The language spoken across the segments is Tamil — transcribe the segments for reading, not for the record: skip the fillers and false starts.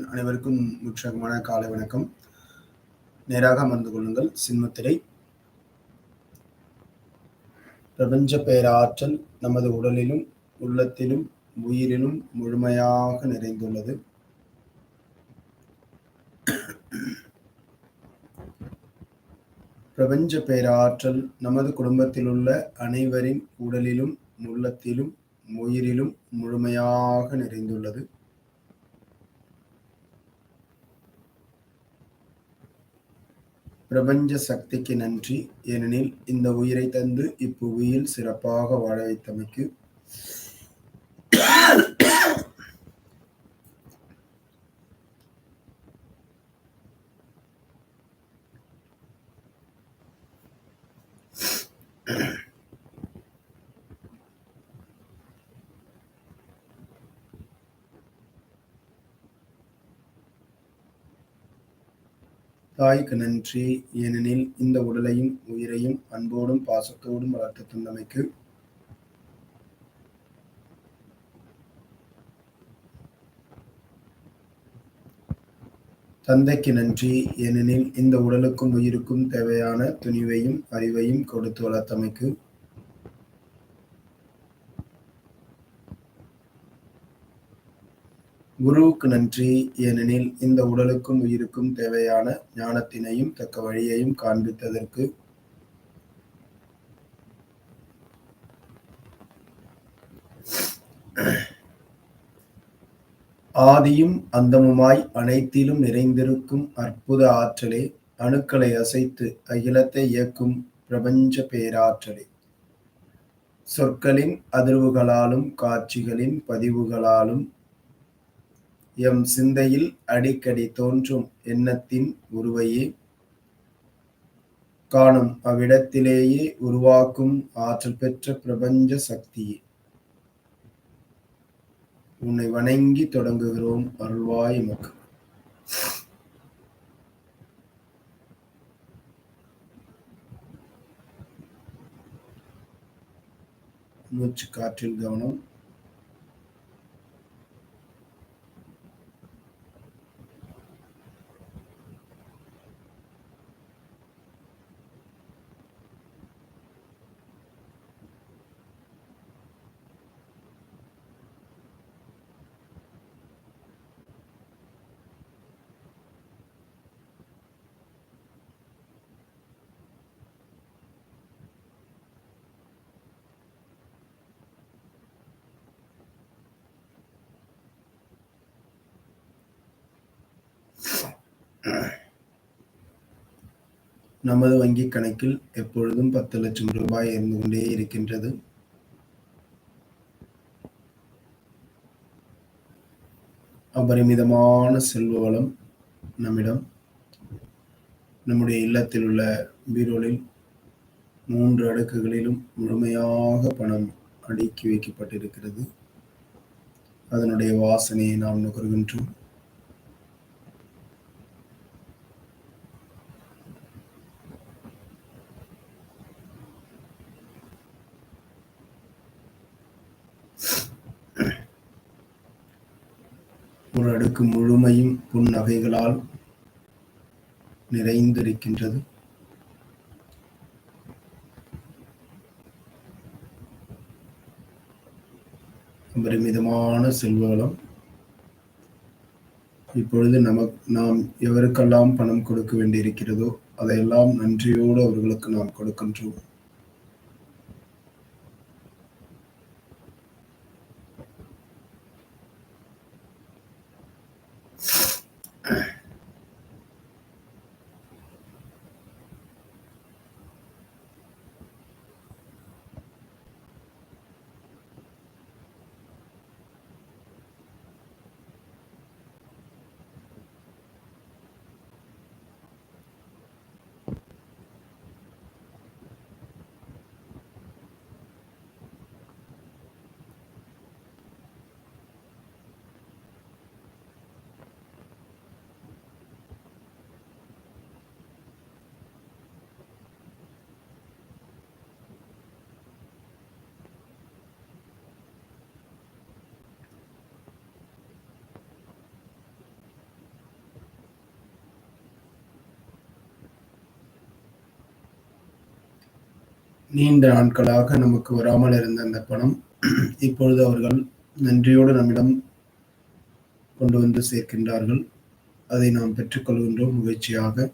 அன்புடன் அனைவருக்கும் உற்சாகமான காலை வணக்கம். நேராக அமர்ந்து கொள்ளுங்கள். சின்முத்திரை. பிரபஞ்ச பேராற்றல் நமது உடலிலும் உள்ளத்திலும் உயிரிலும் முழுமையாக நிறைந்துள்ளது. பிரபஞ்ச பேராற்றல் நமது குடும்பத்திலுள்ள அனைவரின் உடலிலும் உள்ளத்திலும் உயிரிலும் முழுமையாக நிறைந்துள்ளது. பிரபஞ்ச சக்திக்கு நன்றி. ஏனெனில் இந்த உயிரை தந்து இப்புவியில் சிறப்பாக வாழ வைத்தமைக்கு. தாய்க்கு நன்றி. ஏனெனில் இந்த உடலையும் உயிரையும் அன்போடும் பாசத்தோடும் வளர்த்து தந்தமைக்கு. தந்தைக்கு நன்றி. ஏனெனில் இந்த உடலுக்கும் உயிருக்கும் தேவையான துணிவையும் அறிவையும் கொடுத்து வளர்த்தமைக்கு. குருவுக்கு நன்றி. ஏனெனில் இந்த உடலுக்கும் உயிருக்கும் தேவையான ஞானத்தினையும் தக்க வழியையும் காண்பித்ததற்கு. ஆதியும் அந்தமுமாய் அனைத்திலும் நிறைந்திருக்கும் அற்புத ஆற்றலே, அணுக்களை அசைத்து அகிலத்தை இயக்கும் பிரபஞ்ச பேராற்றலே, சொற்களின் அதிர்வுகளாலும் காட்சிகளின் பதிவுகளாலும் எம் சிந்தையில் அடிக்கடி தோன்றும் எண்ணத்தின் உருவையே காணும் அவ்விடத்திலேயே உருவாக்கும் ஆற்றல் பெற்ற பிரபஞ்ச சக்தியே, உன்னை வணங்கி தொடங்குகிறோம். அருள்வாய் எமக்கு. மூச்சு காற்றில் கவனம். நமது வங்கிக் கணக்கில் எப்பொழுதும் 10 லட்சம் ரூபாய் இருந்து கொண்டே இருக்கின்றது. அபரிமிதமான செல்வ வளம் நம்மிடம். நம்முடைய இல்லத்தில் உள்ள பீரோலில் 3 அடுக்குகளிலும் முழுமையாக பணம் அடுக்கி வைக்கப்பட்டிருக்கிறது. அதனுடைய வாசனையை நாம் நுகர்கின்றோம். ஒரு அடுக்கு முழுமையும் பொன் நகைகளால் நிறைந்திருக்கின்றது. அபரிமிதமான செல்வவளம். இப்பொழுது நாம் எவருக்கெல்லாம் பணம் கொடுக்க வேண்டியிருக்கிறதோ அதையெல்லாம் நன்றியோடு அவர்களுக்கு நாம் கொடுக்கின்றோம். நீண்ட நாட்களாக நமக்கு வராமல் இருந்த அந்த பணம் இப்பொழுது அவர்கள் நன்றியோடு நம்மிடம் கொண்டு வந்து சேர்க்கின்றார்கள். அதை நாம் பெற்றுக்கொள்கின்றோம் மகிழ்ச்சியாக.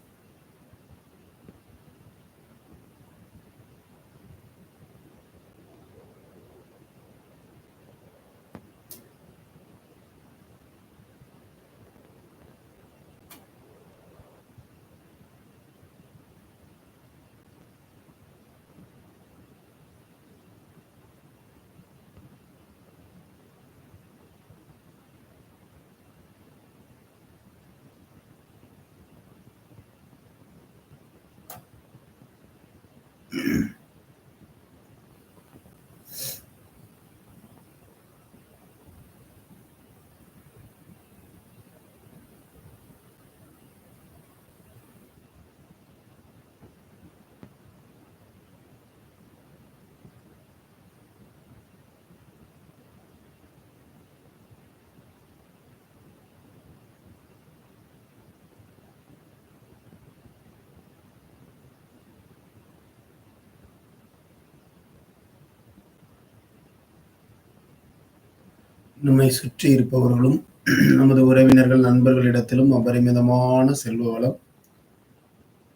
நம்மை சுற்றி இருப்பவர்களும் நமது உறவினர்கள் நண்பர்களிடத்திலும் அபரிமிதமான செல்வ வளம்.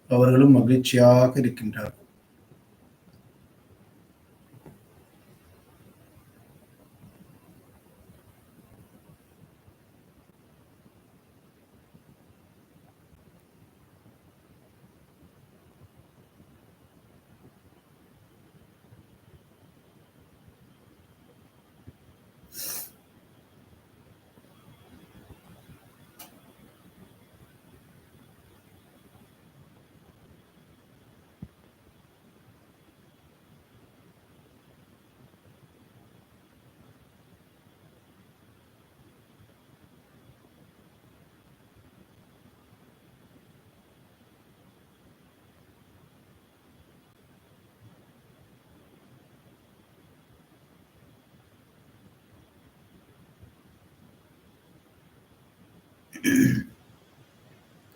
அவர்களும் மகிழ்ச்சியாக இருக்கின்றார்கள்.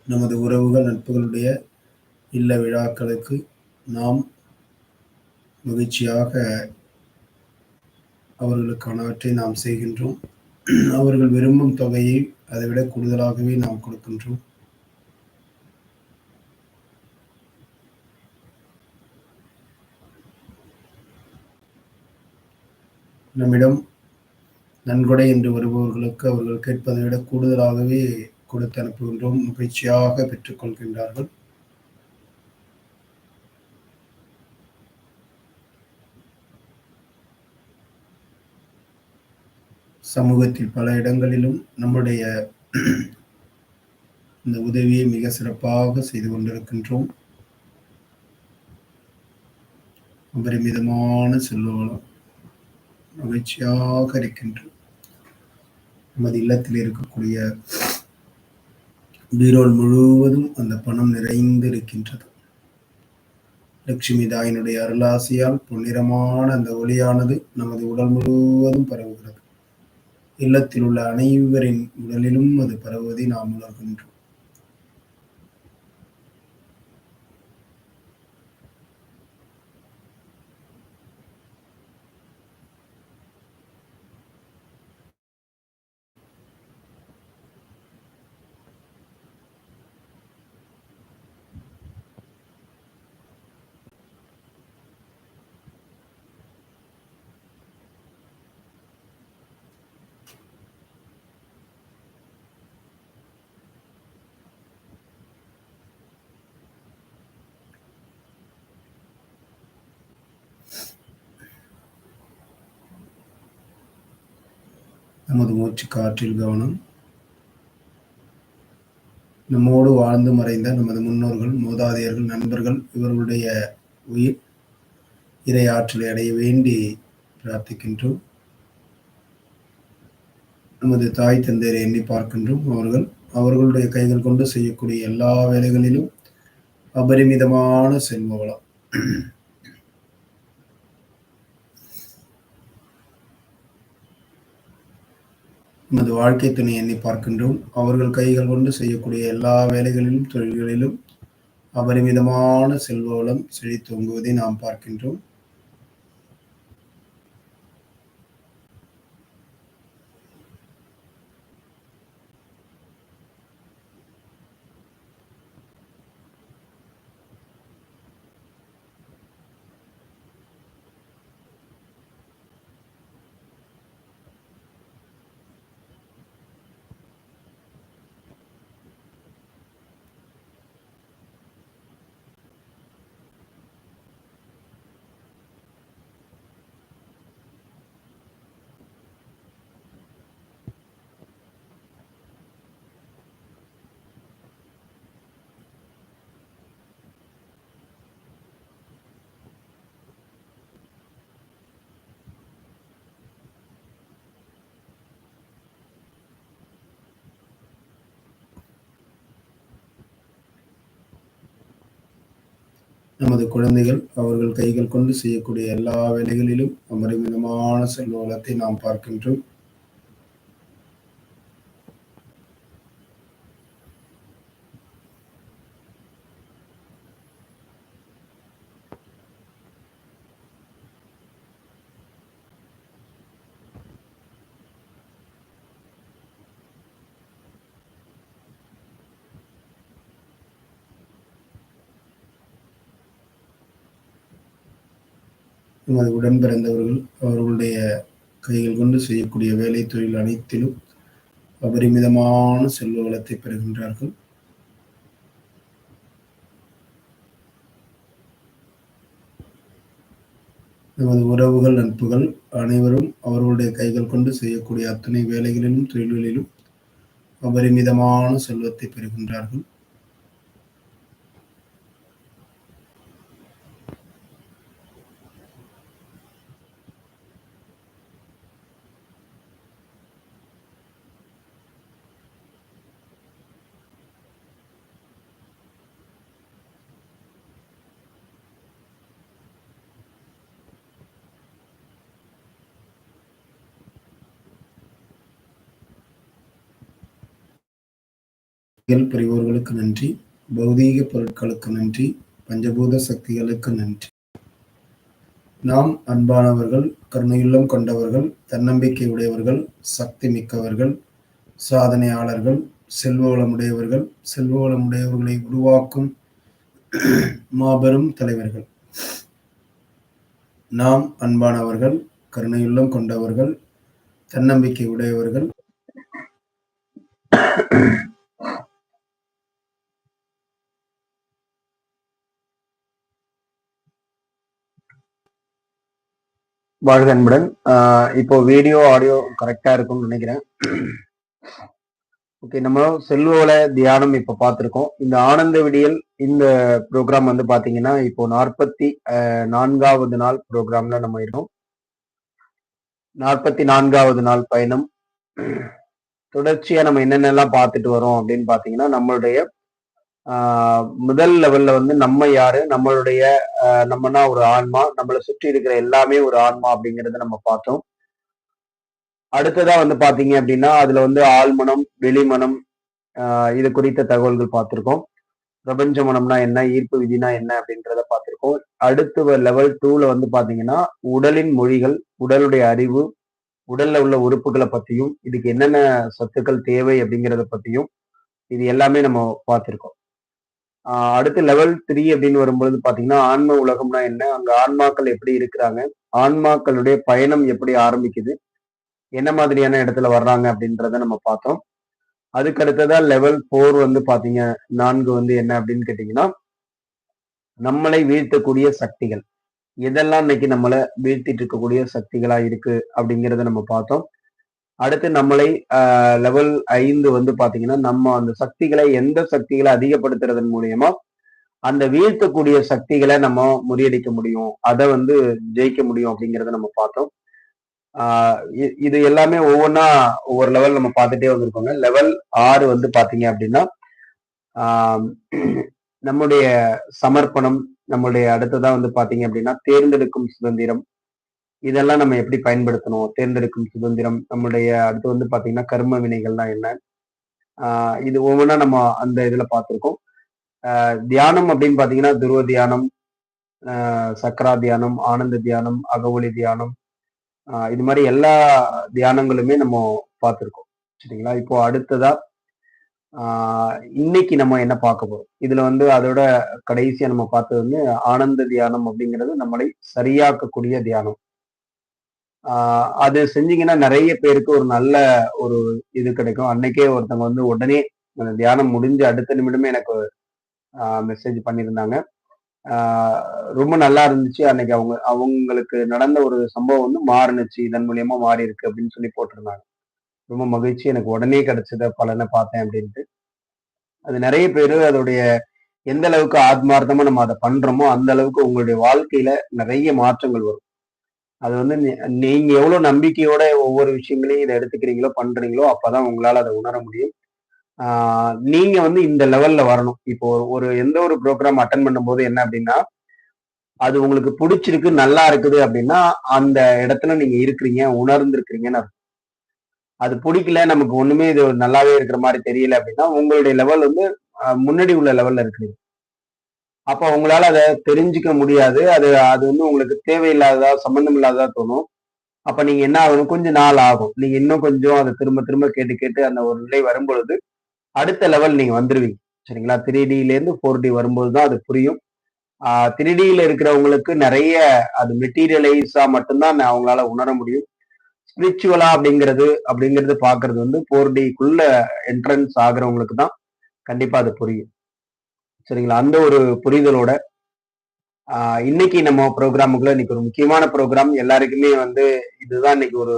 நமது உறவுகள் நட்புகளுடைய இல்ல விழாக்களுக்கு நாம் மகிழ்ச்சியாக அவர்களுக்கானவற்றை நாம் செய்கின்றோம். அவர்கள் விரும்பும் தொகையை அதைவிட கூடுதலாகவே நாம் கொடுக்கின்றோம். நம்மிடம் நன்கொடை என்று வருபவர்களுக்கு அவர்கள் கேட்பதை விட கூடுதலாகவே கொடுத்து அனுப்புகின்றோம். மகிழ்ச்சியாக பெற்றுக்கொள்கின்றார்கள். சமூகத்தில் பல இடங்களிலும் நம்முடைய இந்த உதவியை மிக சிறப்பாக செய்து கொண்டிருக்கின்றோம். அபரிமிதமான செல்வ வளம். மகிழ்ச்சியாக இருக்கின்றோம். நமது இல்லத்தில் இருக்கக்கூடிய பீரோல் முழுவதும் அந்த பணம் நிறைந்து இருக்கின்றது. லட்சுமி தாயினுடைய அருளாசியால் பொன்னிறமான அந்த ஒளியானது நமது உடல் முழுவதும் பரவுகிறது. இல்லத்தில் உள்ள அனைவரின் உடலிலும் அது பரவுவதை நாம் உணர்கின்றோம். நமது மூச்சு காற்றில் கவனம். நம்மோடு வாழ்ந்து மறைந்த நமது முன்னோர்கள், மூதாதையர்கள், நண்பர்கள் இவர்களுடைய உயிர் இறை ஆற்றலை அடைய வேண்டி பிரார்த்திக்கின்றோம். நமது தாய் தந்தையரை எண்ணி பார்க்கின்றோம். அவர்களுடைய கைகள் கொண்டு செய்யக்கூடிய எல்லா வேலைகளிலும் அபரிமிதமான செல்வ வளம். நமது வாழ்க்கை துணை எண்ணி பார்க்கின்றோம். அவர்கள் கைகள் கொண்டு செய்யக்கூடிய எல்லா வேலைகளிலும் தொழில்களிலும் அபரிமிதமான செல்வ வளம் செழித்தோங்குவதை நாம் பார்க்கின்றோம். நமது குழந்தைகள் அவர்கள் கைகள் கொண்டு செய்யக்கூடிய எல்லா வேலைகளிலும் அபரிமிதமான செல்வ வளத்தை நாம் பார்க்கின்றோம். நமது உடன் பிறந்தவர்கள் அவர்களுடைய கைகள் கொண்டு செய்யக்கூடிய வேலை தொழில் அனைத்திலும் அபரிமிதமான செல்வ வளத்தை பெறுகின்றார்கள். நமது உறவுகள் நட்புகள் அனைவரும் அவர்களுடைய கைகள் கொண்டு செய்யக்கூடிய அத்தனை வேலைகளிலும் தொழில்களிலும் அபரிமிதமான செல்வத்தை பெறுகின்றார்கள். பெரியோர்களுக்கு நன்றி, பௌதீக பொருட்களுக்கு நன்றி, பஞ்சபூத சக்திகளுக்கு நன்றி. நாம் அன்பானவர்கள், கருணையுள்ளம் கொண்டவர்கள், தன்னம்பிக்கை உடையவர்கள், சக்தி மிக்கவர்கள், சாதனையாளர்கள், செல்வ வளமுடையவர்கள், செல்வ வளமுடையவர்களை உருவாக்கும் மாபெரும் தலைவர்கள். நாம் அன்பானவர்கள், கருணையுள்ளம் கொண்டவர்கள், தன்னம்பிக்கை உடையவர்கள், வாழ்க அன்புடன். இப்போ வீடியோ ஆடியோ கரெக்டா இருக்கும்னு நினைக்கிறேன். ஓகே, நம்ம செல்வவள தியானம் இப்ப பார்த்திருக்கோம். இந்த ஆனந்த விடியல் இந்த ப்ரோக்ராம் வந்து பாத்தீங்கன்னா இப்போ 44வது நாள் ப்ரோக்ராம்ல நம்ம இருக்கோம். 44வது நாள் பயணம். தொடர்ச்சியா நம்ம என்னென்னலாம் பார்த்துட்டு வரோம் அப்படின்னு பாத்தீங்கன்னா, நம்மளுடைய முதல் லெவல்ல வந்து நம்ம யாரு, நம்மளுடைய நம்மனா ஒரு ஆன்மா, நம்மளை சுற்றி இருக்கிற எல்லாமே ஒரு ஆன்மா அப்படிங்கறத நம்ம பார்த்தோம். அடுத்ததா வந்து பாத்தீங்க அப்படின்னா அதுல வந்து ஆழ்மனம், வெளிமனம், இது குறித்த தகவல்கள் பார்த்திருக்கோம். பிரபஞ்ச மனம்னா என்ன, ஈர்ப்பு விதினா என்ன அப்படின்றத பார்த்திருக்கோம். அடுத்த லெவல் 2ல வந்து பாத்தீங்கன்னா உடலின் மொழிகள், உடலுடைய அறிவு, உடல்ல உள்ள உறுப்புகளை பத்தியும், இதுக்கு என்னென்ன சத்துக்கள் தேவை அப்படிங்கிறத பத்தியும் இது எல்லாமே நம்ம பார்த்திருக்கோம். அடுத்து லெவல் 3 அப்படின்னு வரும்போது பாத்தீங்கன்னா ஆன்ம உலகம்னா என்ன, அங்க ஆன்மாக்கள் எப்படி இருக்கிறாங்க, ஆன்மாக்களுடைய பயணம் எப்படி ஆரம்பிக்குது, என்ன மாதிரியான இடத்துல வர்றாங்க அப்படின்றத நம்ம பார்த்தோம். அதுக்கு அடுத்ததா லெவல் 4 வந்து பாத்தீங்க 4 வந்து என்ன அப்படின்னு கேட்டீங்கன்னா நம்மளை வீழ்த்தக்கூடிய சக்திகள், எதெல்லாம் இன்னைக்கு நம்மளை வீழ்த்திட்டு இருக்கக்கூடிய சக்திகளா இருக்கு அப்படிங்கிறத நம்ம பார்த்தோம். அடுத்து நம்மளை லெவல் 5 வந்து பாத்தீங்கன்னா நம்ம அந்த சக்திகளை, எந்த சக்திகளை அதிகப்படுத்துறதன் மூலியமா அந்த வீழ்த்தக்கூடிய சக்திகளை நம்ம முறியடிக்க முடியும், அதை வந்து ஜெயிக்க முடியும் அப்படிங்கிறத நம்ம பார்த்தோம். இது எல்லாமே ஒவ்வொன்றா ஒவ்வொரு லெவல் நம்ம பார்த்துட்டே வந்திருக்கோங்க. லெவல் 6 வந்து பாத்தீங்க அப்படின்னா நம்முடைய சமர்ப்பணம், நம்மளுடைய அடுத்ததா வந்து பாத்தீங்க அப்படின்னா தேர்ந்தெடுக்கும் சுதந்திரம், இதெல்லாம் நம்ம எப்படி பயன்படுத்தணும், தேர்ந்தெடுக்கும் சுதந்திரம். நம்மளுடைய அடுத்து வந்து பாத்தீங்கன்னா கர்ம வினைகள்னா என்ன, இது ஒவ்வொன்றா நம்ம அந்த இதுல பார்த்திருக்கோம். தியானம் அப்படின்னு பாத்தீங்கன்னா துருவ தியானம், சக்கரா தியானம், ஆனந்த தியானம், அகவொளி தியானம், இது மாதிரி எல்லா தியானங்களுமே நம்ம பார்த்திருக்கோம். சரிங்களா? இப்போ அடுத்ததா இன்னைக்கு நம்ம என்ன பார்க்க போறோம், இதுல வந்து அதோட கடைசியா நம்ம பார்த்தது வந்து ஆனந்த தியானம் அப்படிங்கிறது நம்மளை சரியாக்கக்கூடிய தியானம். அது செஞ்சீங்கன்னா நிறைய பேருக்கு ஒரு நல்ல ஒரு இது கிடைக்கும். அன்னைக்கே ஒருத்தவங்க வந்து உடனே தியானம் முடிஞ்ச அடுத்த நிமிடமே எனக்கு மெசேஜ் பண்ணியிருந்தாங்க. ரொம்ப நல்லா இருந்துச்சு, அன்னைக்கு அவங்களுக்கு நடந்த ஒரு சம்பவம் வந்து மாறுனுச்சு, இதன் மூலியமா மாறி இருக்கு அப்படின்னு சொல்லி போட்டிருந்தாங்க. ரொம்ப மகிழ்ச்சி, எனக்கு உடனே கிடைச்சத பலனை பார்த்தேன் அப்படின்ட்டு. அது நிறைய பேரு அதோடைய எந்த அளவுக்கு ஆத்மார்த்தமா நம்ம அதை பண்றோமோ அந்த அளவுக்கு உங்களுடைய வாழ்க்கையில நிறைய மாற்றங்கள் வரும். அது வந்து நீங்க எவ்வளவு நம்பிக்கையோட ஒவ்வொரு விஷயங்களையும் இதை எடுத்துக்கிறீங்களோ, பண்றீங்களோ, அப்பதான் உங்களால அதை உணர முடியும். நீங்க வந்து இந்த லெவல்ல வரணும். இப்போ ஒரு எந்த ஒரு ப்ரோக்ராம் அட்டன் பண்ணும்போது என்ன அப்படின்னா அது உங்களுக்கு பிடிச்சிருக்கு, நல்லா இருக்குது அப்படின்னா, அந்த இடத்துல நீங்க இருக்கிறீங்க, உணர்ந்திருக்கிறீங்கன்னு அர்த்தம். அது பிடிக்கல, நமக்கு ஒண்ணுமே இது நல்லாவே இருக்கிற மாரி தெரியல அப்படின்னா, உங்களுடைய லெவல் வந்து முன்னாடி உள்ள லெவல்ல இருக்கிறீங்க. அப்ப உங்களால அத தெரிஞ்சுக்க முடியாது. அது அது வந்து உங்களுக்கு தேவையில்லாததா, சம்மந்தம் இல்லாததா தோணும். அப்ப நீங்க என்ன ஆகணும், கொஞ்சம் நாள் ஆகும். நீங்க இன்னும் கொஞ்சம் அத திரும்ப திரும்ப கேட்டு கேட்டு அந்த ஒரு நிலை வரும்பொழுது, அடுத்த லெவல் நீங்க வந்துருவீங்க. சரிங்களா? 3Dலேருந்து 4D வரும்போது தான் அது புரியும். 3Dல இருக்கிறவங்களுக்கு நெறைய அது மெட்டீரியலைஸா மட்டும் தான் அவங்களால உணர முடியும். ஸ்பிரிச்சுவலா அப்படிங்கிறது பார்க்கறது வந்து 4Dக்குள்ள என்ட்ரன்ஸ் ஆகுறவங்களுக்கு தான் கண்டிப்பா அது புரியும். சரிங்களா? அந்த ஒரு புரிதலோட இன்னைக்கு நம்ம ப்ரோகிராமுக்குள்ள இன்னைக்கு ஒரு முக்கியமான ப்ரோகிராம். எல்லாருக்குமே வந்து இதுதான் இன்னைக்கு ஒரு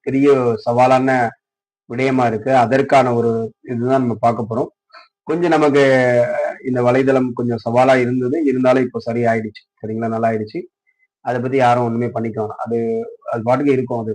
பெரிய சவாலான விடயமா இருக்கு. அதற்கான ஒரு இதுதான் நம்ம பார்க்க போறோம். கொஞ்சம் நமக்கு இந்த வலைதளம் கொஞ்சம் சவாலா இருந்தது. இருந்தாலும் இப்போ சரியாயிடுச்சு. சரிங்களா? நல்லா ஆயிடுச்சு. அத பத்தி யாரும் ஒண்ணுமே பண்ணிக்க வேணாம். அது அது பாட்டுக்கு இருக்கும் அது.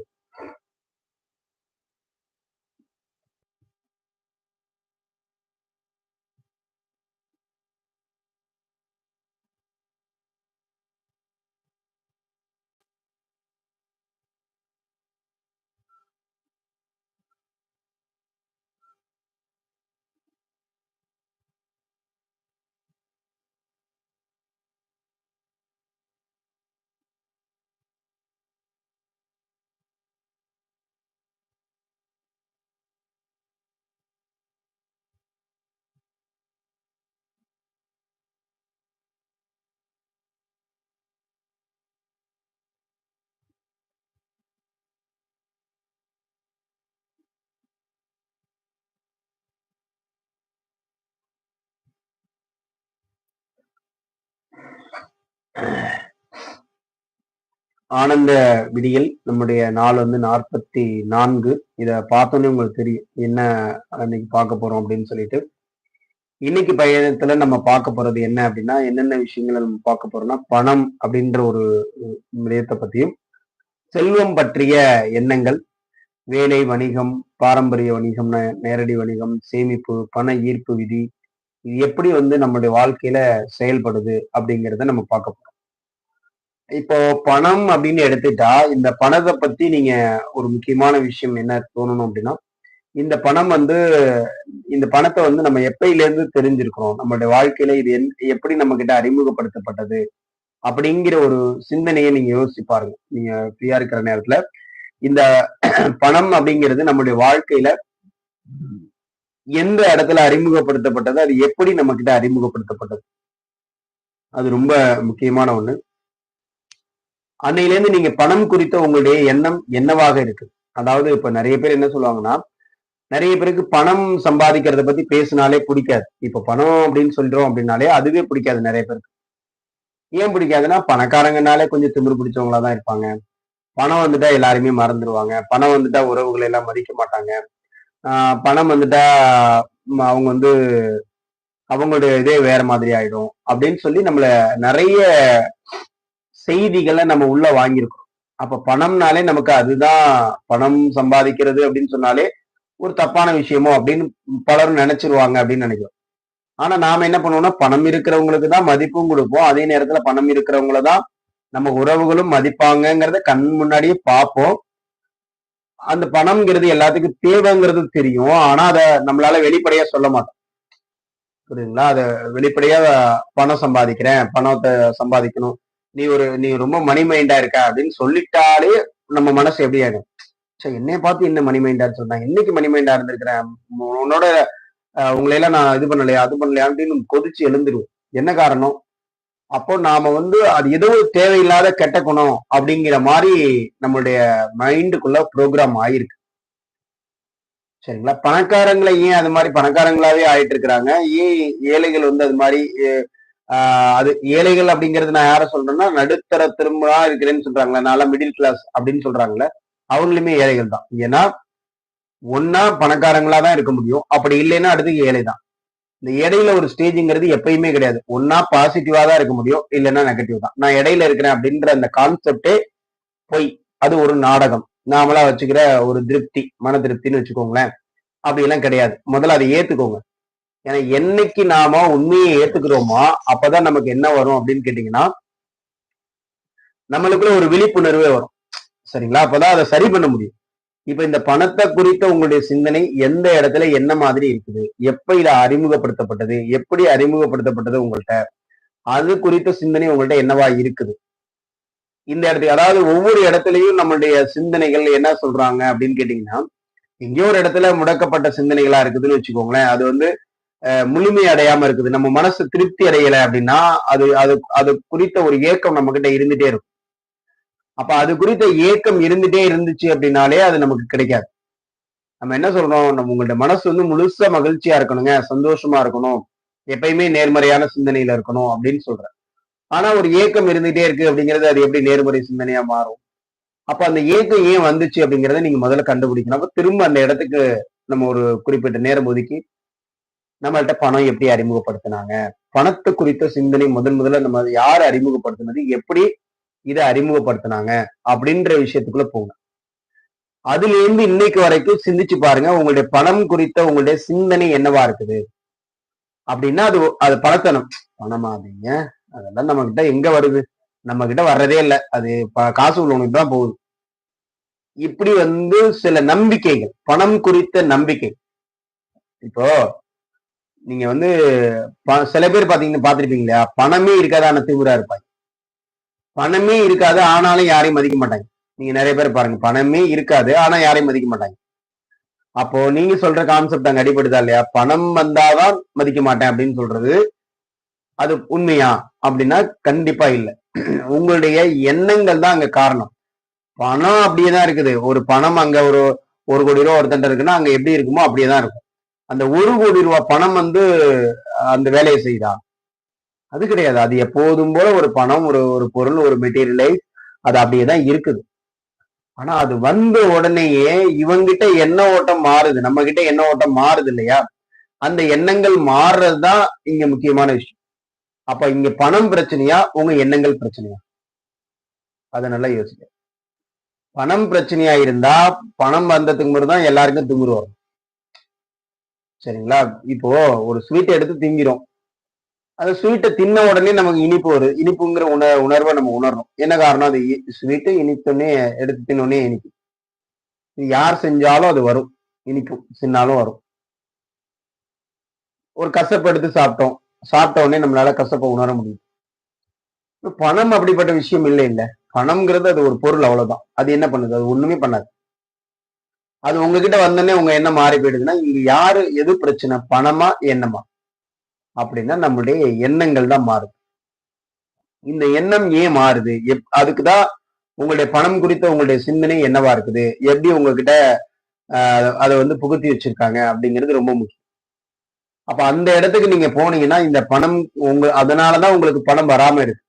ஆனந்த விடியல் நம்முடைய நாள் வந்து 44. இத பார்த்தோனே உங்களுக்கு தெரியும். என்ன இன்னைக்கு பார்க்க போறோம் அப்படின்னு சொல்லிட்டு. இன்னைக்கு பயணத்துல நம்ம பார்க்க போறது என்ன அப்படின்னா, என்னென்ன விஷயங்கள நம்ம பார்க்க போறோம்னா, பணம் அப்படின்ற ஒரு விடயத்த பத்தியும், செல்வம் பற்றிய எண்ணங்கள், வேலை, வணிகம், பாரம்பரிய வணிகம், நேரடி வணிகம், சேமிப்பு, பண ஈர்ப்பு விதி, இது எப்படி வந்து நம்மளுடைய வாழ்க்கையில செயல்படுது அப்படிங்கிறத நம்ம பார்க்க போறோம். இப்போ பணம் அப்படின்னு எடுத்துட்டா, இந்த பணத்த பத்தி நீங்க ஒரு முக்கியமான விஷயம் என்ன தோணணும் அப்படின்னா, இந்த பணம் வந்து இந்த பணத்த வந்து நம்ம எப்பயிலேருந்து தெரிஞ்சிருக்கிறோம்? நம்மளுடைய வாழ்க்கையில இது எப்படி நம்மகிட்ட அறிமுகப்படுத்தப்பட்டது? அப்படிங்கிற ஒரு சிந்தனைய நீங்க யோசிச்சு பாருங்க. நீங்க ஃப்ரீயா இருக்கிற நேரத்துல. இந்த பணம் அப்படிங்கிறது நம்முடைய வாழ்க்கையில எந்த இடத்துல அறிமுகப்படுத்தப்பட்டது? அது எப்படி நம்மகிட்ட அறிமுகப்படுத்தப்பட்டது? அது ரொம்ப முக்கியமான ஒண்ணு. அன்னையிலேருந்து நீங்க பணம் குறித்த உங்களுடைய எண்ணம் என்னவாக இருக்கு? அதாவது இப்ப நெறைய பேர் என்ன சொல்லுவாங்கன்னா, நெறைய பேருக்கு பணம் சம்பாதிக்கிறத பத்தி பேசினாலே புடிக்காது. இப்ப பணம் அப்படின்னு சொல்றோம் அப்படின்னாலே, அதுவே புடிக்காது நெறைய பேருக்கு. ஏன் பிடிக்காதுன்னா, பணக்காரங்கனாலே கொஞ்சம் திமிரு பிடிச்சவங்களா தான் இருப்பாங்க. பணம் வந்துட்டா எல்லாரையுமே மறந்துருவாங்க. பணம் வந்துட்டா உறவுகளை எல்லாம் மதிக்க மாட்டாங்க. ஆ பணம் வந்துட்டா அவங்க வந்து அவங்களுடைய இதே வேற மாதிரி ஆயிடும். அப்படின்னு சொல்லி நம்மள நெறைய செய்திகள நம்ம உள்ள வாங்கியிருக்கிறோம். அப்ப பணம்னாலே நமக்கு அதுதான் பணம் சம்பாதிக்கிறது அப்படின்னு சொன்னாலே, ஒரு தப்பான விஷயமோ அப்படின்னு பலரும் நெனைச்சுருவாங்க அப்படின்னு நெனைக்கிறோம். ஆனா நாம என்ன பண்ணுவோம்னா, பணம் இருக்கிறவங்களுக்கு தான் மதிப்பும் குடுப்போம். அதே நேரத்துல பணம் இருக்கிறவங்கள தான் நம்ம உறவுகளும் மதிப்பாங்கங்கிறத கண் முன்னாடியே பார்ப்போம். அந்த பணம்ங்கிறது எல்லாத்துக்கும் தேவைங்கிறது தெரியும். ஆனா அத நம்மளால வெளிப்படையா சொல்ல மாட்டோம். புரியுதுங்களா? அத வெளிப்படையா பணம் சம்பாதிக்கிறேன், பணத்த சம்பாதிக்கணும். நீ ரொம்ப மணி மைண்டா இருக்க அப்படின்னு சொல்லிட்டாலே நம்ம மனசு எப்படி ஆயிடும்? ச்சே என்னைய பார்த்து என்ன மணி மைண்டான்னு சொன்னாங்க. என்னைக்கு மணி மைண்டா இருந்திருக்கிறேன். உன்னோட உங்களையெல்லாம் நான் இது பண்ணலையா, அது பண்ணலையா அப்படின்னு கொதிச்சு எழுந்துருவோம். என்ன காரணம்? அப்போ நாம வந்து அது ஏதோ ஒரு தேவையில்லாத கெட்ட குணம் அப்படிங்கிற மாரி நம்மளுடைய மைண்டுக்குள்ள ப்ரோகிராம் ஆயிருக்கு. சரிங்களா? பணக்காரங்கள ஏன் அது மாரி பணக்காரங்களாவே ஆயிட்டு இருக்கிறாங்க? ஏன் ஏழைகள் வந்து அது மாரி அது ஏழைகள் அப்படிங்கிறது நான் யார சொல்றேன்னா, நடுத்தர திருமலா இருக்கிறேன்னு சொல்றாங்கல்ல. நான்லாம் மிடில் கிளாஸ் அப்படின்னு சொல்றாங்கல்ல. அவங்களுமே ஏழைகள் தான். ஏன்னா, ஒண்ணா பணக்காரங்களா தான் இருக்க முடியும். அப்படி இல்லைன்னா அடுத்து ஏழை தான். இந்த இடையில ஒரு ஸ்டேஜ்ங்கிறது எப்பயுமே கிடையாது. ஒண்ணா பாசிட்டிவா தான் இருக்க முடியும். இல்லன்னா நெகட்டிவ் தான். நான் இடையில இருக்கிறேன் அப்படின்ற அந்த கான்செப்டே பொய். அது ஒரு நாடகம். நாமளா வச்சுக்கிற ஒரு திருப்தி, மன திருப்தின்னு வச்சுக்கோங்களேன். அப்படியெல்லாம் கிடையாது. முதல்ல அதை ஏத்துக்கோங்க. ஏன்னா என்னைக்கு நாம உண்மையை ஏத்துக்கிறோமோ, அப்பதான் நமக்கு என்ன வரும் அப்படின்னு கேட்டீங்கன்னா, நம்மளுக்குள்ள ஒரு விழிப்புணர்வே வரும். சரிங்களா? அப்பதான் அதை சரி பண்ண முடியும். இப்ப இந்த பணத்தை குறித்த உங்களுடைய சிந்தனை எந்த இடத்துல என்ன மாதிரி இருக்குது, எப்ப இத அறிமுகப்படுத்தப்பட்டது, எப்படி அறிமுகப்படுத்தப்பட்டது உங்கள்ட்ட, அது குறித்த சிந்தனை உங்கள்ட்ட என்னவா இருக்குது. இந்த இடத்துக்கு அதாவது ஒவ்வொரு இடத்துலயும் நம்மளுடைய சிந்தனைகள் என்ன சொல்றாங்க அப்படின்னு கேட்டீங்கன்னா, எங்கேயோ ஒரு இடத்துல முடக்கப்பட்ட சிந்தனைகளா இருக்குதுன்னு வச்சுக்கோங்களேன். அது வந்து முழுமை அடையாம இருக்குது. நம்ம மனசு திருப்தி அடையல அப்படின்னா, அது அது அது குறித்த ஒரு ஏக்கம் நம்ம கிட்ட இருந்துட்டே இருக்கும். அப்ப அது குறித்த ஏக்கம் இருந்துட்டே இருந்துச்சு அப்படின்னாலே அது நமக்கு கிடைக்காது. நம்ம என்ன சொல்றோம், நம்ம உங்களோட மனசு வந்து முழுசா மகிழ்ச்சியா இருக்கணுங்க, சந்தோஷமா இருக்கணும், எப்பயுமே நேர்மறையான சிந்தனையில இருக்கணும் அப்படின்னு சொல்றேன். ஆனா ஒரு ஏக்கம் இருந்துட்டே இருக்கு அப்படிங்கிறது அது எப்படி நேர்மறை சிந்தனையா மாறும்? அப்ப அந்த ஏக்கம் ஏன் வந்துச்சு அப்படிங்கிறத நீங்க முதல்ல கண்டுபிடிக்கணும். அப்ப திரும்ப அந்த இடத்துக்கு நம்ம ஒரு குறிப்பிட்ட நேரம் ஒதுக்கி நம்மள்ட்ட பணம் எப்படி அறிமுகப்படுத்தினாங்க, பணத்தை குறித்த சிந்தனை முதல்ல நம்ம யார் அறிமுகப்படுத்தினது, எப்படி இதை அறிமுகப்படுத்தினாங்க அப்படின்ற விஷயத்துக்குள்ள போங்க. அதுல இருந்து இன்னைக்கு வரைக்கும் சிந்திச்சு பாருங்க, உங்களுடைய பணம் குறித்த உங்களுடைய சிந்தனை என்னவா இருக்குது அப்படின்னா அது அது பணத்தனம். பணமாதீங்க, அதெல்லாம் நம்ம கிட்ட எங்க வருது, நம்ம கிட்ட வர்றதே இல்லை, அது காசு உள்ளவனுக்கு தான் போகுது. இப்படி வந்து சில நம்பிக்கைகள், பணம் குறித்த நம்பிக்கை. இப்போ நீங்க வந்து சில பேர் பாத்தீங்கன்னா பாத்திருப்பீங்க இல்லையா, பணமே இருக்காதான திமிரா இருப்பாங்க. பணமே இருக்காது ஆனாலும் யாரையும் மதிக்க மாட்டாங்க. நீங்க நிறைய பேர் பாருங்க, பணமே இருக்காது ஆனா யாரையும் மதிக்க மாட்டாங்க. அப்போ நீங்க சொல்ற கான்செப்ட் அங்க அடிபடுதா இல்லையா, பணம் வந்தாதான் மதிக்க மாட்டேன் அப்படின்னு சொல்றது அது உண்மையா அப்படின்னா கண்டிப்பா இல்லை. உங்களுடைய எண்ணங்கள் தான் அங்க காரணம். பணம் அப்படியேதான் இருக்குது. ஒரு பணம் அங்க ஒரு 1 கோடி ரூபாய் ஒருத்தன் இருக்குன்னா அங்க எப்படி இருக்குமோ அப்படியேதான் இருக்கும். அந்த 1 கோடி ரூபாய் பணம் வந்து அந்த வேலையை செய்தா? அது கிடையாது. அது எப்போதும் போல ஒரு பணம், ஒரு ஒரு பொருள், ஒரு மெட்டீரியலைஸ் அது அப்படியேதான் இருக்குது. ஆனா அது வந்த உடனேயே இவங்கிட்ட எண்ண ஓட்டம் மாறுது, நம்ம கிட்ட எண்ண ஓட்டம் மாறுது இல்லையா? அந்த எண்ணங்கள் மாறுறதுதான் இங்க முக்கியமான விஷயம். அப்ப இங்க பணம் பிரச்சனையா, உங்க எண்ணங்கள் பிரச்சனையா? அதை நல்லா யோசிக்க. பணம் பிரச்சனையா இருந்தா பணம் வந்ததுக்கு முன்னாடி தான் எல்லாருக்கும் திமிரு வரும். சரிங்களா? இப்போ ஒரு ஸ்வீட் எடுத்து திங்கிறோம். அந்த ஸ்வீட்டை தின்ன உடனே நமக்கு இனிப்பு வருது. இனிப்புங்கிற உணர்வை நம்ம உணர்றோம். என்ன காரணம்? அது ஸ்வீட்டு இனித்தோடனே எடுத்து தின்னோடனே இனிப்பு. இது யார் செஞ்சாலும் அது வரும். இனிப்பு சின்னாலும் வரும். ஒரு கசப்பு எடுத்து சாப்பிட்டோம். சாப்பிட்ட உடனே நம்மளால கசப்பை உணர முடியும். பணம் அப்படிப்பட்ட விஷயம் இல்லை இல்ல. பணம்ங்கிறது அது ஒரு பொருள், அவ்வளவுதான். அது என்ன பண்ணுது? அது ஒண்ணுமே பண்ணாது. அது உங்ககிட்ட வந்தோடனே உங்க எண்ணம் மாறி போயிடுதுன்னா இங்க யாரு எது பிரச்சனை, பணமா எண்ணமா அப்படின்னா நம்மளுடைய எண்ணங்கள் தான் மாறுது. இந்த எண்ணம் ஏன் மாறுது, அதுக்குதான் உங்களுடைய பணம் குறித்த உங்களுடைய சிந்தனை என்னவா இருக்குது, எப்படி உங்ககிட்ட அதை வந்து புகுத்தி வச்சிருக்காங்க அப்படிங்கிறது ரொம்ப முக்கியம். அப்ப அந்த இடத்துக்கு நீங்க போனீங்கன்னா இந்த பணம் அதனாலதான் உங்களுக்கு பணம் வராம இருக்கு.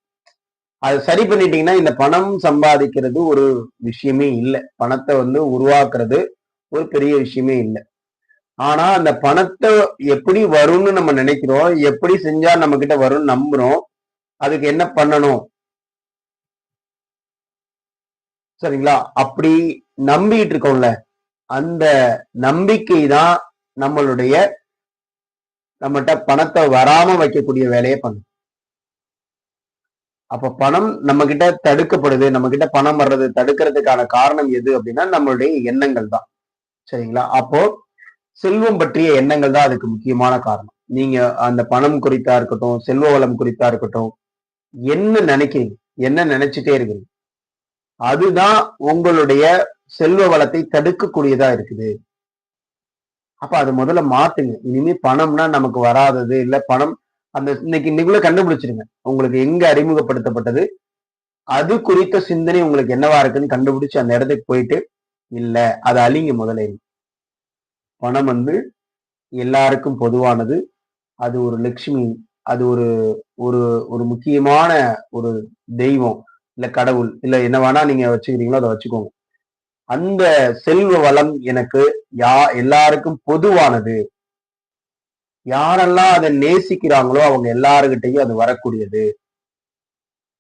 அதை சரி பண்ணிட்டீங்கன்னா இந்த பணம் சம்பாதிக்கிறது ஒரு விஷயமே இல்லை. பணத்தை வந்து உருவாக்குறது ஒரு பெரிய விஷயமே இல்லை. ஆனா அந்த பணத்தை எப்படி வரும்னு நம்ம நினைக்கிறோம், எப்படி செஞ்சா நம்ம கிட்ட வரும்னு நம்புறோம், அதுக்கு என்ன பண்ணணும், சரிங்களா? அப்படி நம்பிட்டு இருக்கோம்ல, அந்த நம்பிக்கை தான் நம்மகிட்ட பணத்தை வராம வைக்கக்கூடிய வேலையை பண்ணும். அப்ப பணம் நம்ம கிட்ட தடுக்கப்படுது, நம்ம கிட்ட பணம் வர்றது தடுக்கிறதுக்கான காரணம் எது அப்படின்னா நம்மளுடைய எண்ணங்கள் தான். சரிங்களா? அப்போ செல்வம் பற்றிய எண்ணங்கள் தான் அதுக்கு முக்கியமான காரணம். நீங்க அந்த பணம் குறித்தா இருக்கட்டும், செல்வ வளம் குறித்தா இருக்கட்டும், என்ன நினைக்கிறீங்க, என்ன நினைச்சிட்டே இருக்கிறீங்க, அதுதான் உங்களுடைய செல்வ வளத்தை தடுக்கக்கூடியதா இருக்குது. அப்ப அது முதல்ல மாத்துங்க. இனிமே பணம்னா நமக்கு வராதது இல்ல, பணம் அந்த இன்னைக்குள்ள கண்டுபிடிச்சிருங்க. உங்களுக்கு எங்க அறிமுகப்படுத்தப்பட்டது, அது குறித்த சிந்தனை உங்களுக்கு என்னவா இருக்குன்னு கண்டுபிடிச்சு அந்த இடத்துக்கு போயிட்டு இல்ல அதை அழிங்க முதல்ல. பணம் வந்து எல்லாருக்கும் பொதுவானது. அது ஒரு லட்சுமி, அது ஒரு ஒரு ஒரு முக்கியமான ஒரு தெய்வம், இல்ல கடவுள், இல்ல என்ன வேணா நீங்க வச்சுக்கிறீங்களோ அதை வச்சுக்கோங்க. அந்த செல்வ வளம் எனக்கு எல்லாருக்கும் பொதுவானது. யாரெல்லாம் அதை நேசிக்கிறாங்களோ அவங்க எல்லாருகிட்டையும் அது வரக்கூடியது.